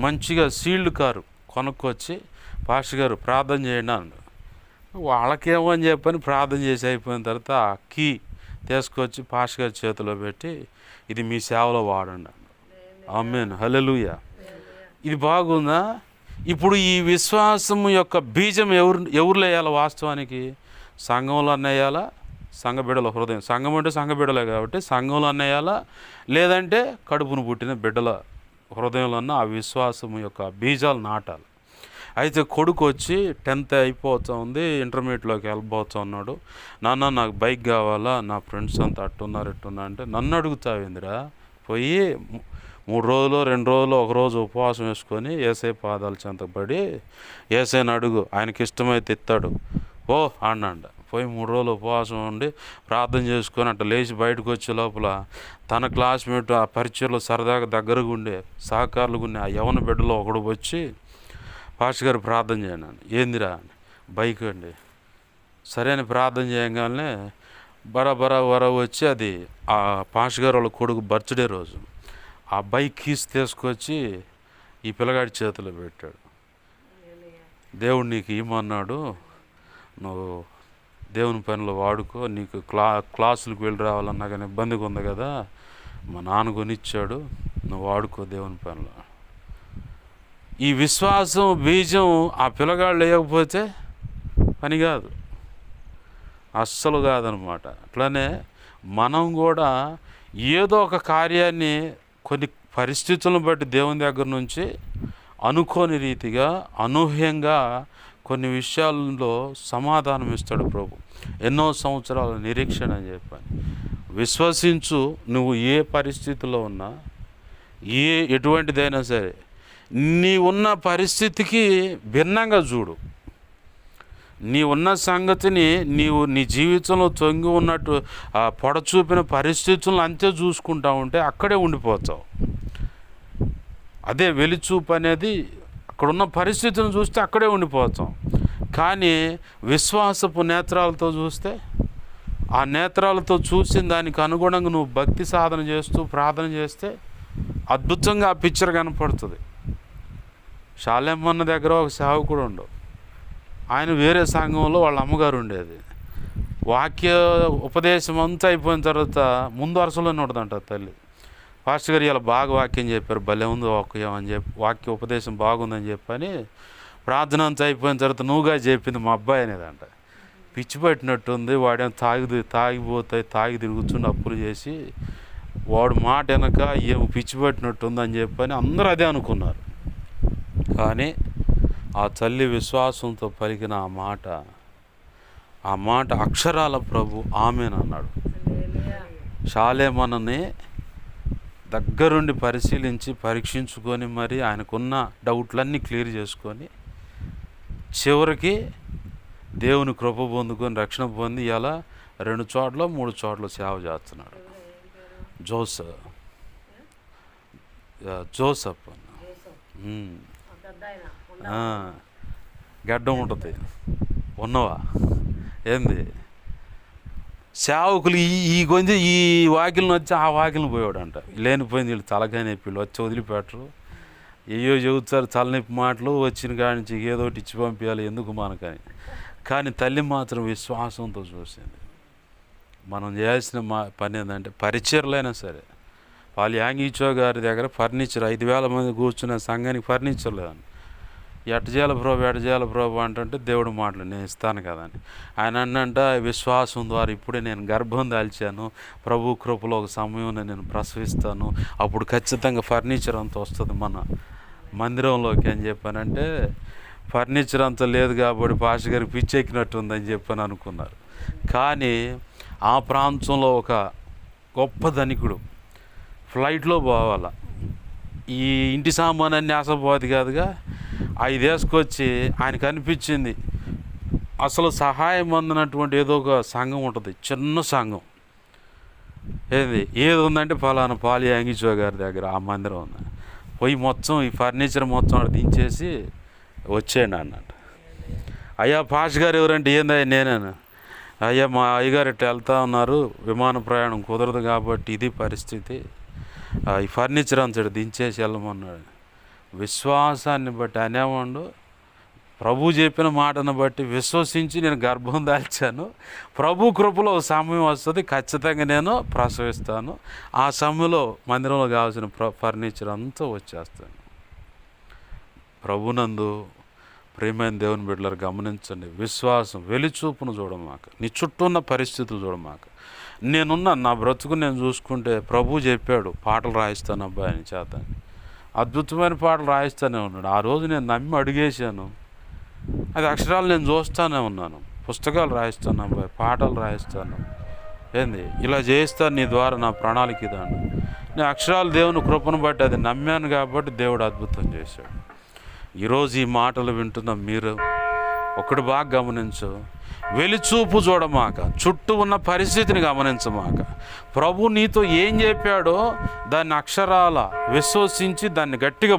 మంచిగా సీల్డ్ కారు కొనుక్కొచ్చి పాస్టర్ గారు ప్రార్థన చేయండి అన్నాడు. వాళ్ళకేమో అని చెప్పని ప్రార్థన చేసి అయిపోయిన తర్వాత ఆ కీ తీసుకొచ్చి పాస్టర్ గారి చేతిలో పెట్టి ఇది మీ సేవలో వాడండి అన్నాడు. ఆమేన్, హల్లెలూయా. ఇది బాగుందా? ఇప్పుడు ఈ విశ్వాసం యొక్క బీజం ఎవరిలో వేయాలి? వాస్తవానికి సంఘంలో అన్నయ్యాలా, సంఘ బిడ్డల హృదయం, సంఘం అంటే సంఘ బిడ్డలే కాబట్టి సంఘంలో అన్నయ్యాలా, లేదంటే కడుపును పుట్టిన బిడ్డల హృదయంలో అన్న ఆ విశ్వాసం యొక్క బీజాలు నాటాలి. అయితే కొడుకు వచ్చి 10th అయిపోతూ ఉంది, ఇంటర్మీడియట్లోకి వెళ్ళిపోతూ ఉన్నాడు. నాన్న నాకు బైక్ కావాలా, నా ఫ్రెండ్స్ అంతా అట్టున్నారు అంటే నన్ను అడుగుతావేందిరా, పోయి 3 రోజులు 2 రోజులు 1 రోజు ఉపవాసం వేసుకొని ఏసై పాదాలు చెంతపడి ఏసైని అడుగు, ఆయనకి ఇష్టమైతే ఇస్తాడు ఓ అన్నాడు. పోయి 3 రోజులు ఉపవాసం ఉండి ప్రార్థన చేసుకొని అట్లా లేచి బయటకు వచ్చే లోపల తన క్లాస్మేట్ ఆ పరిచయలో సరదాగా దగ్గరగా ఉండే సహకారులు ఉండే ఆ యవన బిడ్డలో ఒకడు వచ్చి పాస్టర్ గారు ప్రార్థన చేయండి. ఏందిరా? బైక్ అండి. సరే అని ప్రార్థన చేయగానే బరా వచ్చి అది ఆ పాస్టర్ గారు వాళ్ళ కొడుకు బర్త్డే రోజు ఆ బైక్ కీస్ తీసుకొచ్చి ఈ పిల్లగాడి చేతిలో పెట్టాడు. దేవుడు నీకు ఇమ్మన్నాడు, నువ్వు దేవుని పనిలో వాడుకో, నీకు క్లాసులకు వెళ్ళి రావాలన్నా కానీ ఇబ్బందిగా ఉంది కదా, మా నాన్న కొనిచ్చాడు, నువ్వు వాడుకో దేవుని పనిలో. ఈ విశ్వాసం బీజం ఆ పిల్లగాళ్ళు లేకపోతే పని కాదు, అస్సలు కాదనమాట. అట్లానే మనం కూడా ఏదో ఒక కార్యాన్ని కొన్ని పరిస్థితులను బట్టి దేవుని దగ్గర నుంచి అనుకోని రీతిగా అనూహ్యంగా కొన్ని విషయాల్లో సమాధానం ఇస్తాడు ప్రభు. ఎన్నో సంవత్సరాల నిరీక్షణ అని చెప్పాను. విశ్వసించు, నువ్వు ఏ పరిస్థితిలో ఉన్నా, ఎటువంటిదైనా సరే, నీ ఉన్న పరిస్థితికి భిన్నంగా చూడు. నీ ఉన్న సంగతిని నీవు నీ జీవితంలో తొంగి ఉన్నట్టు పొడచూపిన పరిస్థితులను అంతే చూసుకుంటా ఉంటే అక్కడే ఉండిపోతావు. అదే వెలిచూపు అనేది, అక్కడున్న పరిస్థితులను చూస్తే అక్కడే ఉండిపోతాం. కానీ విశ్వాసపు నేత్రాలతో చూస్తే, ఆ నేత్రాలతో చూసిన దానికి అనుగుణంగా నువ్వు భక్తి సాధన చేస్తూ ప్రార్థన చేస్తే అద్భుతంగా ఆ పిక్చర్ కనపడుతుంది. షాలేమన్న దగ్గర ఒక సేవకుడు ఉండవు. ఆయన వేరే సంఘంలో వాళ్ళ అమ్మగారు ఉండేది. వాక్య ఉపదేశం అంతా అయిపోయిన తర్వాత ముందు వరుసలోనే ఉండదంట తల్లి. పాస్టర్ గారు ఇలా బాగా వాక్యం చెప్పారు, భలే ఉంది వాక్యం అని చెప్పి, వాక్య ఉపదేశం బాగుందని చెప్పని ప్రార్థన అంతా అయిపోయిన తర్వాత నువ్వుగా చెప్పింది మా అబ్బాయి అనేదంట. పిచ్చి పట్టినట్టుంది, వాడేం తాగి తిరుగుతుండి అప్పులు చేసి, వాడు మాట వెనక ఏమో పిచ్చి పట్టినట్టుంది అని చెప్పని అందరూ అదే అనుకున్నారు. కానీ ఆ తల్లి విశ్వాసంతో పలికిన ఆ మాట అక్షరాల ప్రభు ఆమెనన్నాడు. షాలేమన్నని దగ్గరుండి పరిశీలించి పరీక్షించుకొని మరి ఆయనకున్న డౌట్లన్నీ క్లియర్ చేసుకొని చివరికి దేవుని కృప పొందుకొని రక్షణ పొంది ఇలా 2 చోట్ల 3 చోట్ల సేవ చేస్తున్నాడు. జోసఫ్ గడ్డం ఉంటుంది ఉన్నవా ఏంది, సేవకులు ఈ వాకిలను వచ్చి ఆ వాకిలను పోయాడంట. లేనిపోయింది వీళ్ళు తలకాయ నొప్పిళ్ళు వచ్చి వదిలిపెట్టరు, ఏయో చెబుతారు తలనొప్పి మాటలు, వచ్చిన కాడి నుంచి ఏదో ఒకటి ఇచ్చి పంపించాలి ఎందుకు మనకని. కానీ తల్లి మాత్రం విశ్వాసంతో చూసింది. మనం చేయాల్సిన పని ఏంటంటే పరిచర్లైనా సరే, వాళ్ళు యాంగీచో గారి దగ్గర ఫర్నిచర్ 5,000 మంది కూర్చున్న సంఘానికి ఫర్నిచర్ లేదండి. ఎట్ట చేయాలి ప్రభు అంటే దేవుడు మాటలు నేను ఇస్తాను కదని ఆయన అన్నంట, విశ్వాసం ద్వారా ఇప్పుడే నేను గర్భం దాల్చాను, ప్రభు కృపలో ఒక సమయంలో నేను ప్రసవిస్తాను, అప్పుడు ఖచ్చితంగా ఫర్నిచర్ అంతా వస్తుంది మన మందిరంలోకి అని చెప్పానంటే, ఫర్నిచర్ అంతా లేదు కాబట్టి పాస్టర్ గారికి పిచ్చెక్కినట్టుందని చెప్పని అనుకున్నారు. కానీ ఆ ప్రాంతంలో ఒక గొప్ప ధనికుడు ఫ్లైట్లో పోవాల, ఈ ఇంటి సామానాన్ని ఆశపోది కాదుగా 5 వేసుకొచ్చి ఆయనకు అనిపించింది అసలు సహాయం అందినటువంటి ఏదో ఒక సంఘం ఉంటుంది, చిన్న సంఘం. ఏది ఉందంటే ఫలానా పాలి యాంగిచో గారి దగ్గర ఆ మందిరం ఉంది. పోయి మొత్తం ఈ ఫర్నిచర్ మొత్తం అక్కడ దించేసి వచ్చేయండి అన్నట్టు. అయ్యా పాస్టర్ గారు ఎవరంటే ఏందయ్యా నేనేను, అయ్యా మా అయ్యగారు ఇట్లా వెళ్తా ఉన్నారు, విమాన ప్రయాణం కుదరదు కాబట్టి ఇది పరిస్థితి, ఈ ఫర్నిచర్ అంతా దించేసి వెళ్ళమన్నాడు. విశ్వాసాన్ని బట్టి అనేవాడు, ప్రభు చెప్పిన మాటను బట్టి విశ్వసించి నేను గర్భం దాల్చాను, ప్రభు కృపలో సమయం వస్తుంది, ఖచ్చితంగా నేను ప్రసవిస్తాను, ఆ సమయంలో మందిరంలో కావాల్సిన ఫర్నిచర్ అంతా వచ్చేస్తాను. ప్రభునందు ప్రియమైన దేవుని బిడ్డలారు గమనించండి, విశ్వాసం వెలిచూపును చూడమాక, నీ చుట్టూ ఉన్న పరిస్థితులు చూడమాక. నేనున్నా నా బ్రతుకు నేను చూసుకుంటే ప్రభు చెప్పాడు పాటలు రాయిస్తాను అబ్బాయి అని చేత, అద్భుతమైన పాటలు రాయిస్తూనే ఉన్నాడు. ఆ రోజు నేను నమ్మి అడిగేశాను, అది అక్షరాలు నేను చూస్తూనే ఉన్నాను, పుస్తకాలు రాయిస్తాను అబ్బాయి, పాటలు రాయిస్తాను, ఏంది ఇలా చేయిస్తాను నీ ద్వారా నా ప్రణాళిక ఇదాను. నేను అక్షరాలు దేవుని కృపను బట్టి అది నమ్మాను కాబట్టి దేవుడు అద్భుతం చేశాడు. ఈరోజు ఈ మాటలు వింటున్న మీరు ఒకటి బాగా గమనించు, వెలిచూపు చూడమాక, చుట్టూ ఉన్న పరిస్థితిని గమనించమాక. ప్రభు నీతో ఏం చెప్పాడో దాన్ని అక్షరాల విశ్వసించి దాన్ని గట్టిగా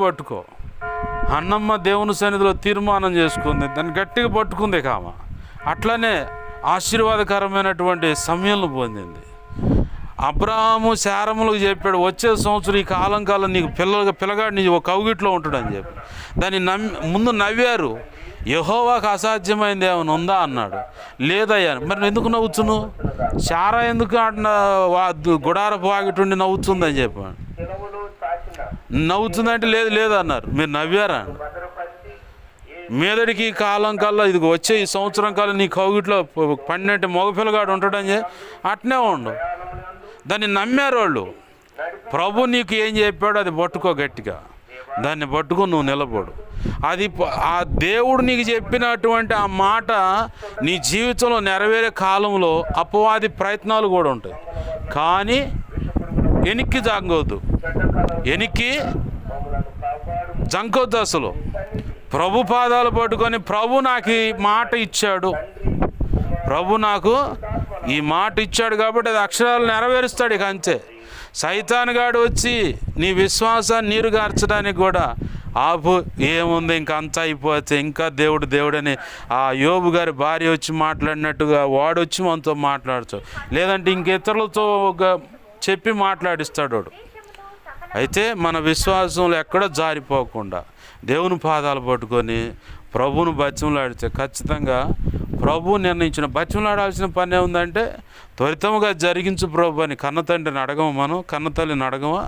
పట్టుకో. అన్నమ్మ దేవుని సన్నిధిలో తీర్మానం చేసుకుంది, దాన్ని గట్టిగా పట్టుకుంది కామ, అట్లనే ఆశీర్వాదకరమైనటువంటి సమయంలో పొందింది. అబ్రాహాము శారములకు చెప్పాడు, వచ్చే సంవత్సరం ఈ కాలం నీకు పిల్లగాడు నీ ఒక కౌగిట్లో ఉంటాడు అని చెప్పి, దాన్ని ముందు నవ్వారు. యెహోవాకు అసాధ్యమైంది ఏమైనా ఉందా అన్నాడు. లేదయ్యా. మరి ఎందుకు నవ్వుతున్నావు? శారా ఎందుకు గుడారపు వాగిటుండి నవ్వుతుందని చెప్పాడు. నవ్వుతుందంటే లేదు అన్నారు. మీరు నవ్వారా? మీదడికి ఈ కాలం కల్లా ఇదిగో వచ్చే ఈ సంవత్సరం కల్లా నీ కౌగిట్లో పడినట్టు మగపిల్లగాడు ఉంటాడని అట్నే ఉండు. దాన్ని నమ్మారు వాళ్ళు. ప్రభు నీకు ఏం చెప్పాడో అది పట్టుకో గట్టిగా, దాన్ని పట్టుకొని నువ్వు నిలబడు. అది ఆ దేవుడు నీకు చెప్పినటువంటి ఆ మాట నీ జీవితంలో నెరవేరే కాలంలో అపవాది ప్రయత్నాలు కూడా ఉంటాయి, కానీ వెనక్కి జంగొద్దు, వెనక్కి జంకొద్దు. అసలు ప్రభు పాదాలు పట్టుకొని ప్రభు నాకు ఈ మాట ఇచ్చాడు, ప్రభు నాకు ఈ మాట ఇచ్చాడు కాబట్టి అది అక్షరాలు నెరవేరుస్తాడు. ఇక అంతే. సైతాన్ గాడు వచ్చి నీ విశ్వాసాన్ని నీరుగార్చడానికి కూడా ఆపు, ఏముంది ఇంకా అంతా అయిపోతే, ఇంకా దేవుడని ఆ యోబు గారి భార్య వచ్చి మాట్లాడినట్టుగా వాడు వచ్చి మనతో మాట్లాడచ్చు, లేదంటే ఇంకితరులతో చెప్పి మాట్లాడిస్తాడు వాడు. అయితే మన విశ్వాసంలో ఎక్కడ జారిపోకుండా దేవుని పాదాలు పట్టుకొని ప్రభువును బతిమలాడితే ఖచ్చితంగా ప్రభు నిర్ణయించిన బతిమలాడాల్సిన పని ఏముందంటే త్వరితముగా జరిగించు ప్రభు అని కన్నతండ్రిని అడగము, మనం కన్నతల్లిని అడగమా?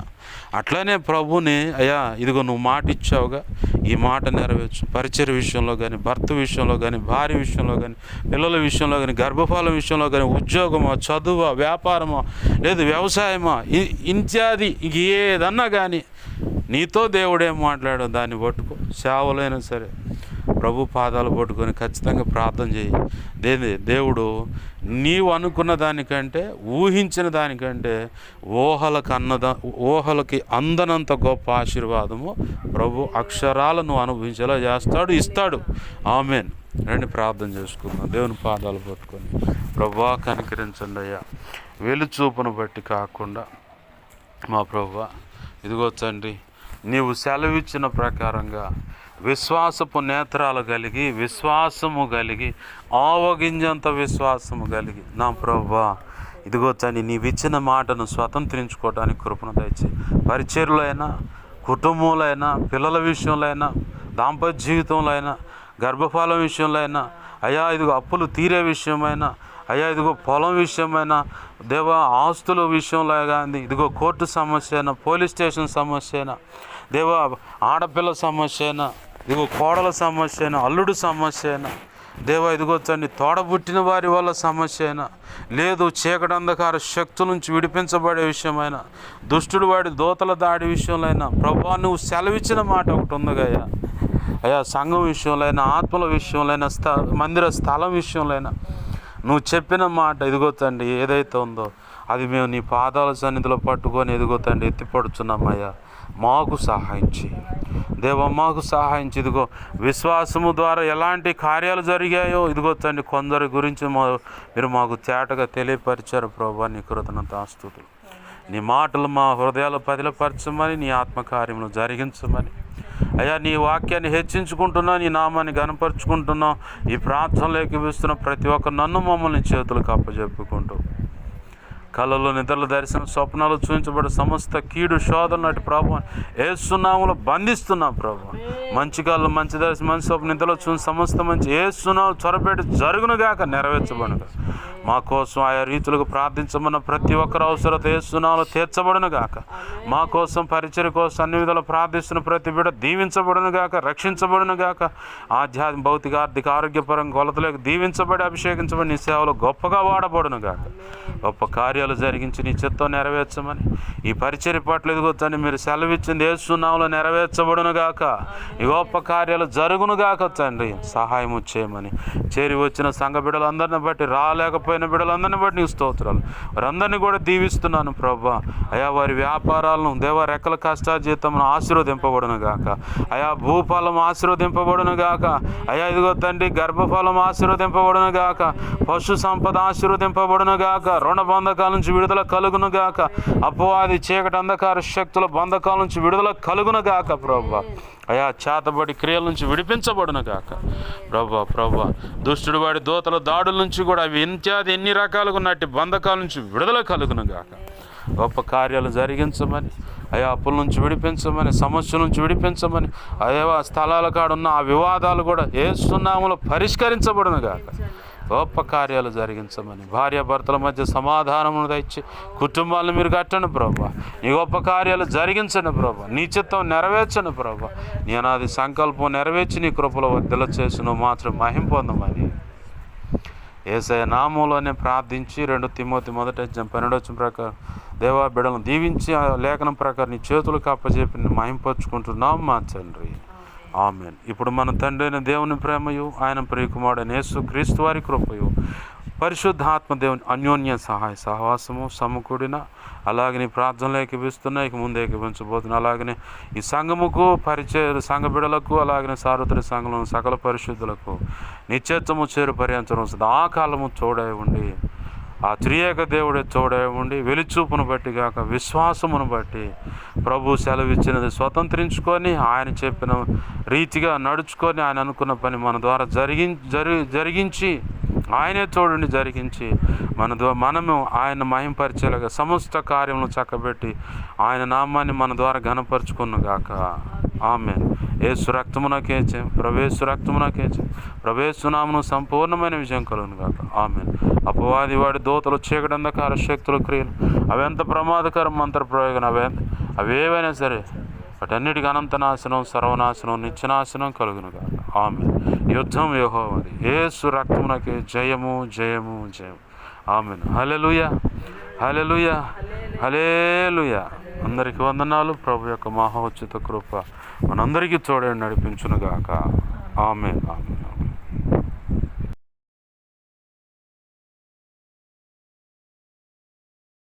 అట్లానే ప్రభుని, అయ్యా ఇదిగో నువ్వు మాట ఇచ్చావుగా, ఈ మాట నెరవేర్చు. పరిచర్య విషయంలో కానీ, భర్త విషయంలో కానీ, భార్య విషయంలో కానీ, పిల్లల విషయంలో కానీ, గర్భఫలం విషయంలో కానీ, ఉద్యోగమా, చదువా, వ్యాపారమా, లేదు వ్యవసాయమా, ఇత్యాది ఏదన్నా కానీ నీతో దేవుడేం మాట్లాడో దాన్ని పట్టుకో. సేవలైనా సరే ప్రభు పాదాలు పట్టుకొని ఖచ్చితంగా ప్రార్థన చేయి. దేవుడు నీవు అనుకున్న దానికంటే, ఊహించిన దానికంటే ఊహలకి అందనంత గొప్ప ఆశీర్వాదము ప్రభు అక్షరాలను అనుభవించేలా చేస్తాడు, ఇస్తాడు. ఆమేన్. రండి ప్రార్థన చేసుకుందాం. దేవుని పాదాలు పట్టుకొని, ప్రభువా కనికరించండి అయ్యా, వెలుచూపును బట్టి కాకుండా మా ప్రభువా, ఇదిగో తండ్రి నీవు సెలవిచ్చిన ప్రకారంగా విశ్వాసపు నేత్రాలు కలిగి, విశ్వాసము కలిగి, ఆవగింజంత విశ్వాసము కలిగి నా ప్రభువా, ఇదిగో తండ్రి నీవిచ్చిన మాటను స్వతంత్రించుకోవడానికి కృపను దయచేయి. పరిచర్యలైనా, కుటుంబంలో, పిల్లల విషయంలో అయినా, దాంపత్య జీవితంలో అయినా, గర్భఫలం విషయంలో అయినా, అయ్యా ఇదిగో అప్పులు తీరే విషయమైనా, అయ్యా ఇదిగో పొలం విషయమైనా, దేవా ఆస్తుల విషయంలో కానీ, ఇదిగో కోర్టు సమస్య అయినా, పోలీస్ స్టేషన్ సమస్య అయినా, దేవా ఆడపిల్ల సమస్య అయినా, ఇదిగో కోడల సమస్య అయినా, అల్లుడు సమస్య అయినా, దేవా ఇదిగో తండ్రి తోడబుట్టిన వారి వల్ల సమస్య అయినా, లేదు చీకటి అంధకార శక్తుల నుంచి విడిపించబడే విషయమైనా, దుష్టుడు వాడి దోతల దాడి విషయంలో అయినా, ప్రభువా నువ్వు సెలవిచ్చిన మాట ఒకటి ఉందిగా అయ్యా, సంఘం విషయంలో అయినా, ఆత్మల విషయంలో అయినా, మందిర స్థలం విషయంలో అయినా నువ్వు చెప్పిన మాట ఇదిగో తండ్రి ఏదైతే ఉందో అది మేము నీ పాదాల సన్నిధిలో పట్టుకొని ఎదిగో తండ్రి ఎత్తిపడుచున్నామయ్యా. మాకు సహాయించి దేవా, మాకు సహాయించి, ఇదిగో విశ్వాసము ద్వారా ఎలాంటి కార్యాలు జరిగాయో ఇదిగో తండ్రి కొందరి గురించి మీరు మాకు తేటగా తెలియపరిచారు ప్రభువా. నీ కృతజ్ఞతాస్తుతులు. నీ మాటలు మా హృదయాలు పదిలపరచమని, నీ ఆత్మకార్యములు జరిగించమని అయ్యా, నీ వాక్యాన్ని హెచ్చించుకుంటున్నా, నీ నామాన్ని గనపరుచుకుంటున్నాం. ఈ ప్రార్థనలోకి వేస్తున్న ప్రతి ఒక్క నన్ను మమ్మల్ని చేతులకు అప్పచెప్పుకుంటూ కళలు, నిద్రలు, దర్శనం, స్వప్నాలు చూపించబడే సమస్త కీడు శోధన నాటి ప్రభు ఏసునామములో బంధిస్తున్నాం ప్రభు. మంచి కళ్ళు, మంచి దర్శనం, మంచి స్వప్న, నిద్రలో చూసి సమస్త మంచి ఏసునామములో చొరబెట్టి జరుగునుగాక, నెరవేర్చబడును. మా కోసం ఆయా రీతులకు ప్రార్థించమన్న ప్రతి ఒక్కరు అవసరత ఏసునామములో తీర్చబడును గాక. మా కోసం, పరిచర్య కోసం అన్ని విధాలు ప్రార్థిస్తున్న ప్రతి బిడ్డ దీవించబడును గాక, రక్షించబడును గాక. ఆధ్యాత్మిక, భౌతిక, ఆర్థిక, ఆరోగ్యపరంగా కొలతలకు దీవించబడి, అభిషేకించబడి నీ సేవలో గొప్పగా వాడబడును గాక. గొప్ప కార్యాలు జరిగించి నీ చిత్తం నెరవేర్చమని, ఈ పరిచర్య పట్ల ఇదిగో తండ్రి మీరు సెలవిచ్చింది యేసునామములో నెరవేర్చబడును గాక. ఈ గొప్ప కార్యాలు జరుగును గాక తండ్రి, సహాయం చేయమని. చేరి వచ్చిన సంఘ బిడ్డలందరిని బట్టి, రాలేకపోయిన బిడ్డలందరిని బట్టి నీకు స్తోత్రాలు. వారందరినీ కూడా దీవిస్తున్నాను ప్రభా. అయా వారి వ్యాపారాలను దేవా రెక్కల కష్టాజీతమును ఆశీర్వదింపబడును గాక. అయా భూఫలం ఆశీర్వదింపబడును గాక. అయా ఇదిగో తండ్రి గర్భఫలం ఆశీర్వదింపబడును గాక. పశు సంపద ఆశీర్వదింపబడును గాక. రుణ బంధకాల నుంచి విడుదల కలుగును గాక. అపవాది చీకటి అంధకార శక్తుల బంధకాల నుంచి విడుదల కలుగును గాక ప్రభా. అయా చేతబడి క్రియల నుంచి విడిపించబడును గాక ప్రభా. దుష్టుడు వాడి దోతల దాడుల నుంచి కూడా అవి ఇత్యాది ఎన్ని రకాలుగా ఉన్నట్టు బంధకాల నుంచి విడుదల కలుగును గాక. గొప్ప కార్యాలు జరిగించమని, అయా అప్పుల నుంచి విడిపించమని, సమస్యల నుంచి విడిపించమని, అయా స్థలాల కాడున్న ఆ వివాదాలు కూడా యేసు నామములో పరిష్కరించబడును గాక. గొప్ప కార్యాలు జరిగించమని, భార్యాభర్తల మధ్య సమాధానమును దయచి కుటుంబాలను మీరు కట్టండి ప్రభా. నీ గొప్ప కార్యాలు జరిగించండి ప్రభా. నీ చిత్తం నెరవేర్చండి ప్రభా. నీ అనాది సంకల్పం నెరవేర్చి నీ కృపలో వర్ధల చేసి నువ్వు మాత్రం మహిమ పొందమని యేసయ్య నామంలోనే ప్రార్థించి 2 తిమోతి 1:12 ప్రకారం దేవా బిడ్డలను దీవించి ఆ లేఖనం ప్రకారం నీ చేతులకు అప్పచెప్పి మహింపరుచుకుంటున్నాం మా తండ్రి. ఆమేన్. ఇప్పుడు మన తండ్రి అయిన దేవుని ప్రేమయు, ఆయన ప్రియకుమారుడైన యేసు క్రీస్తు వారి కృపయు, పరిశుద్ధాత్మ దేవుని అన్యోన్య సహాయ సహవాసము సమకూడిన, అలాగే నీ ప్రార్థనలు ఏకీపిస్తున్నా, ఇక ముందు ఏకీపించబోతున్నా, అలాగనే ఈ సంఘముకు పరిచయ సంఘ బిడలకు, అలాగనే సార్వత్రిక సంఘంలో సకల పరిశుద్ధులకు నిత్యత్వము చేరు పర్యంతరం ఆ కాలము తోడై ఉండి, ఆ త్రియేక దేవుడే తోడై ఉండి, వెలిచూపును బట్టి కాక విశ్వాసమును బట్టి ప్రభు సెలవిచ్చినది స్వతంత్రించుకొని, ఆయన చెప్పిన రీతిగా నడుచుకొని, ఆయన అనుకున్న పని మన ద్వారా జరిగించి ఆయనే తోడుని జరిగించి మనము ఆయన మహింపరిచేలాగా సమస్త కార్యములను చక్కబెట్టి ఆయన నామాన్ని మన ద్వారా ఘనపరుచుకున్నగాక. ఆమేన్. యేసు రక్తమునకేచే ప్రవేశు రక్తమునకేచే ప్రవేశునామను సంపూర్ణమైన విజయం కలుగును గాక. ఆమేన్. అపవాది వాడి దూతలు చీకటి అంధకార శక్తుల క్రియలు అవెంత ప్రమాదకరం మంత్ర ప్రయోగం అవేవైనా సరే వాటన్నిటికీ అనంత నాశనం, సర్వనాశనం, నిత్యనాశనం కలుగును గాక. ఆమేన్. యుద్ధం యెహోవాది. యేసు రక్తమునకే జయము జయము జయము. ఆమేన్. హల్లెలూయా హల్లెలూయా హల్లెలూయా. అందరికీ వందనాలు. ప్రభు యొక్క మహోచిత కృప మనందరికీ తోడే నడిపించును గాక. ఆమేన్. ఆమేన్.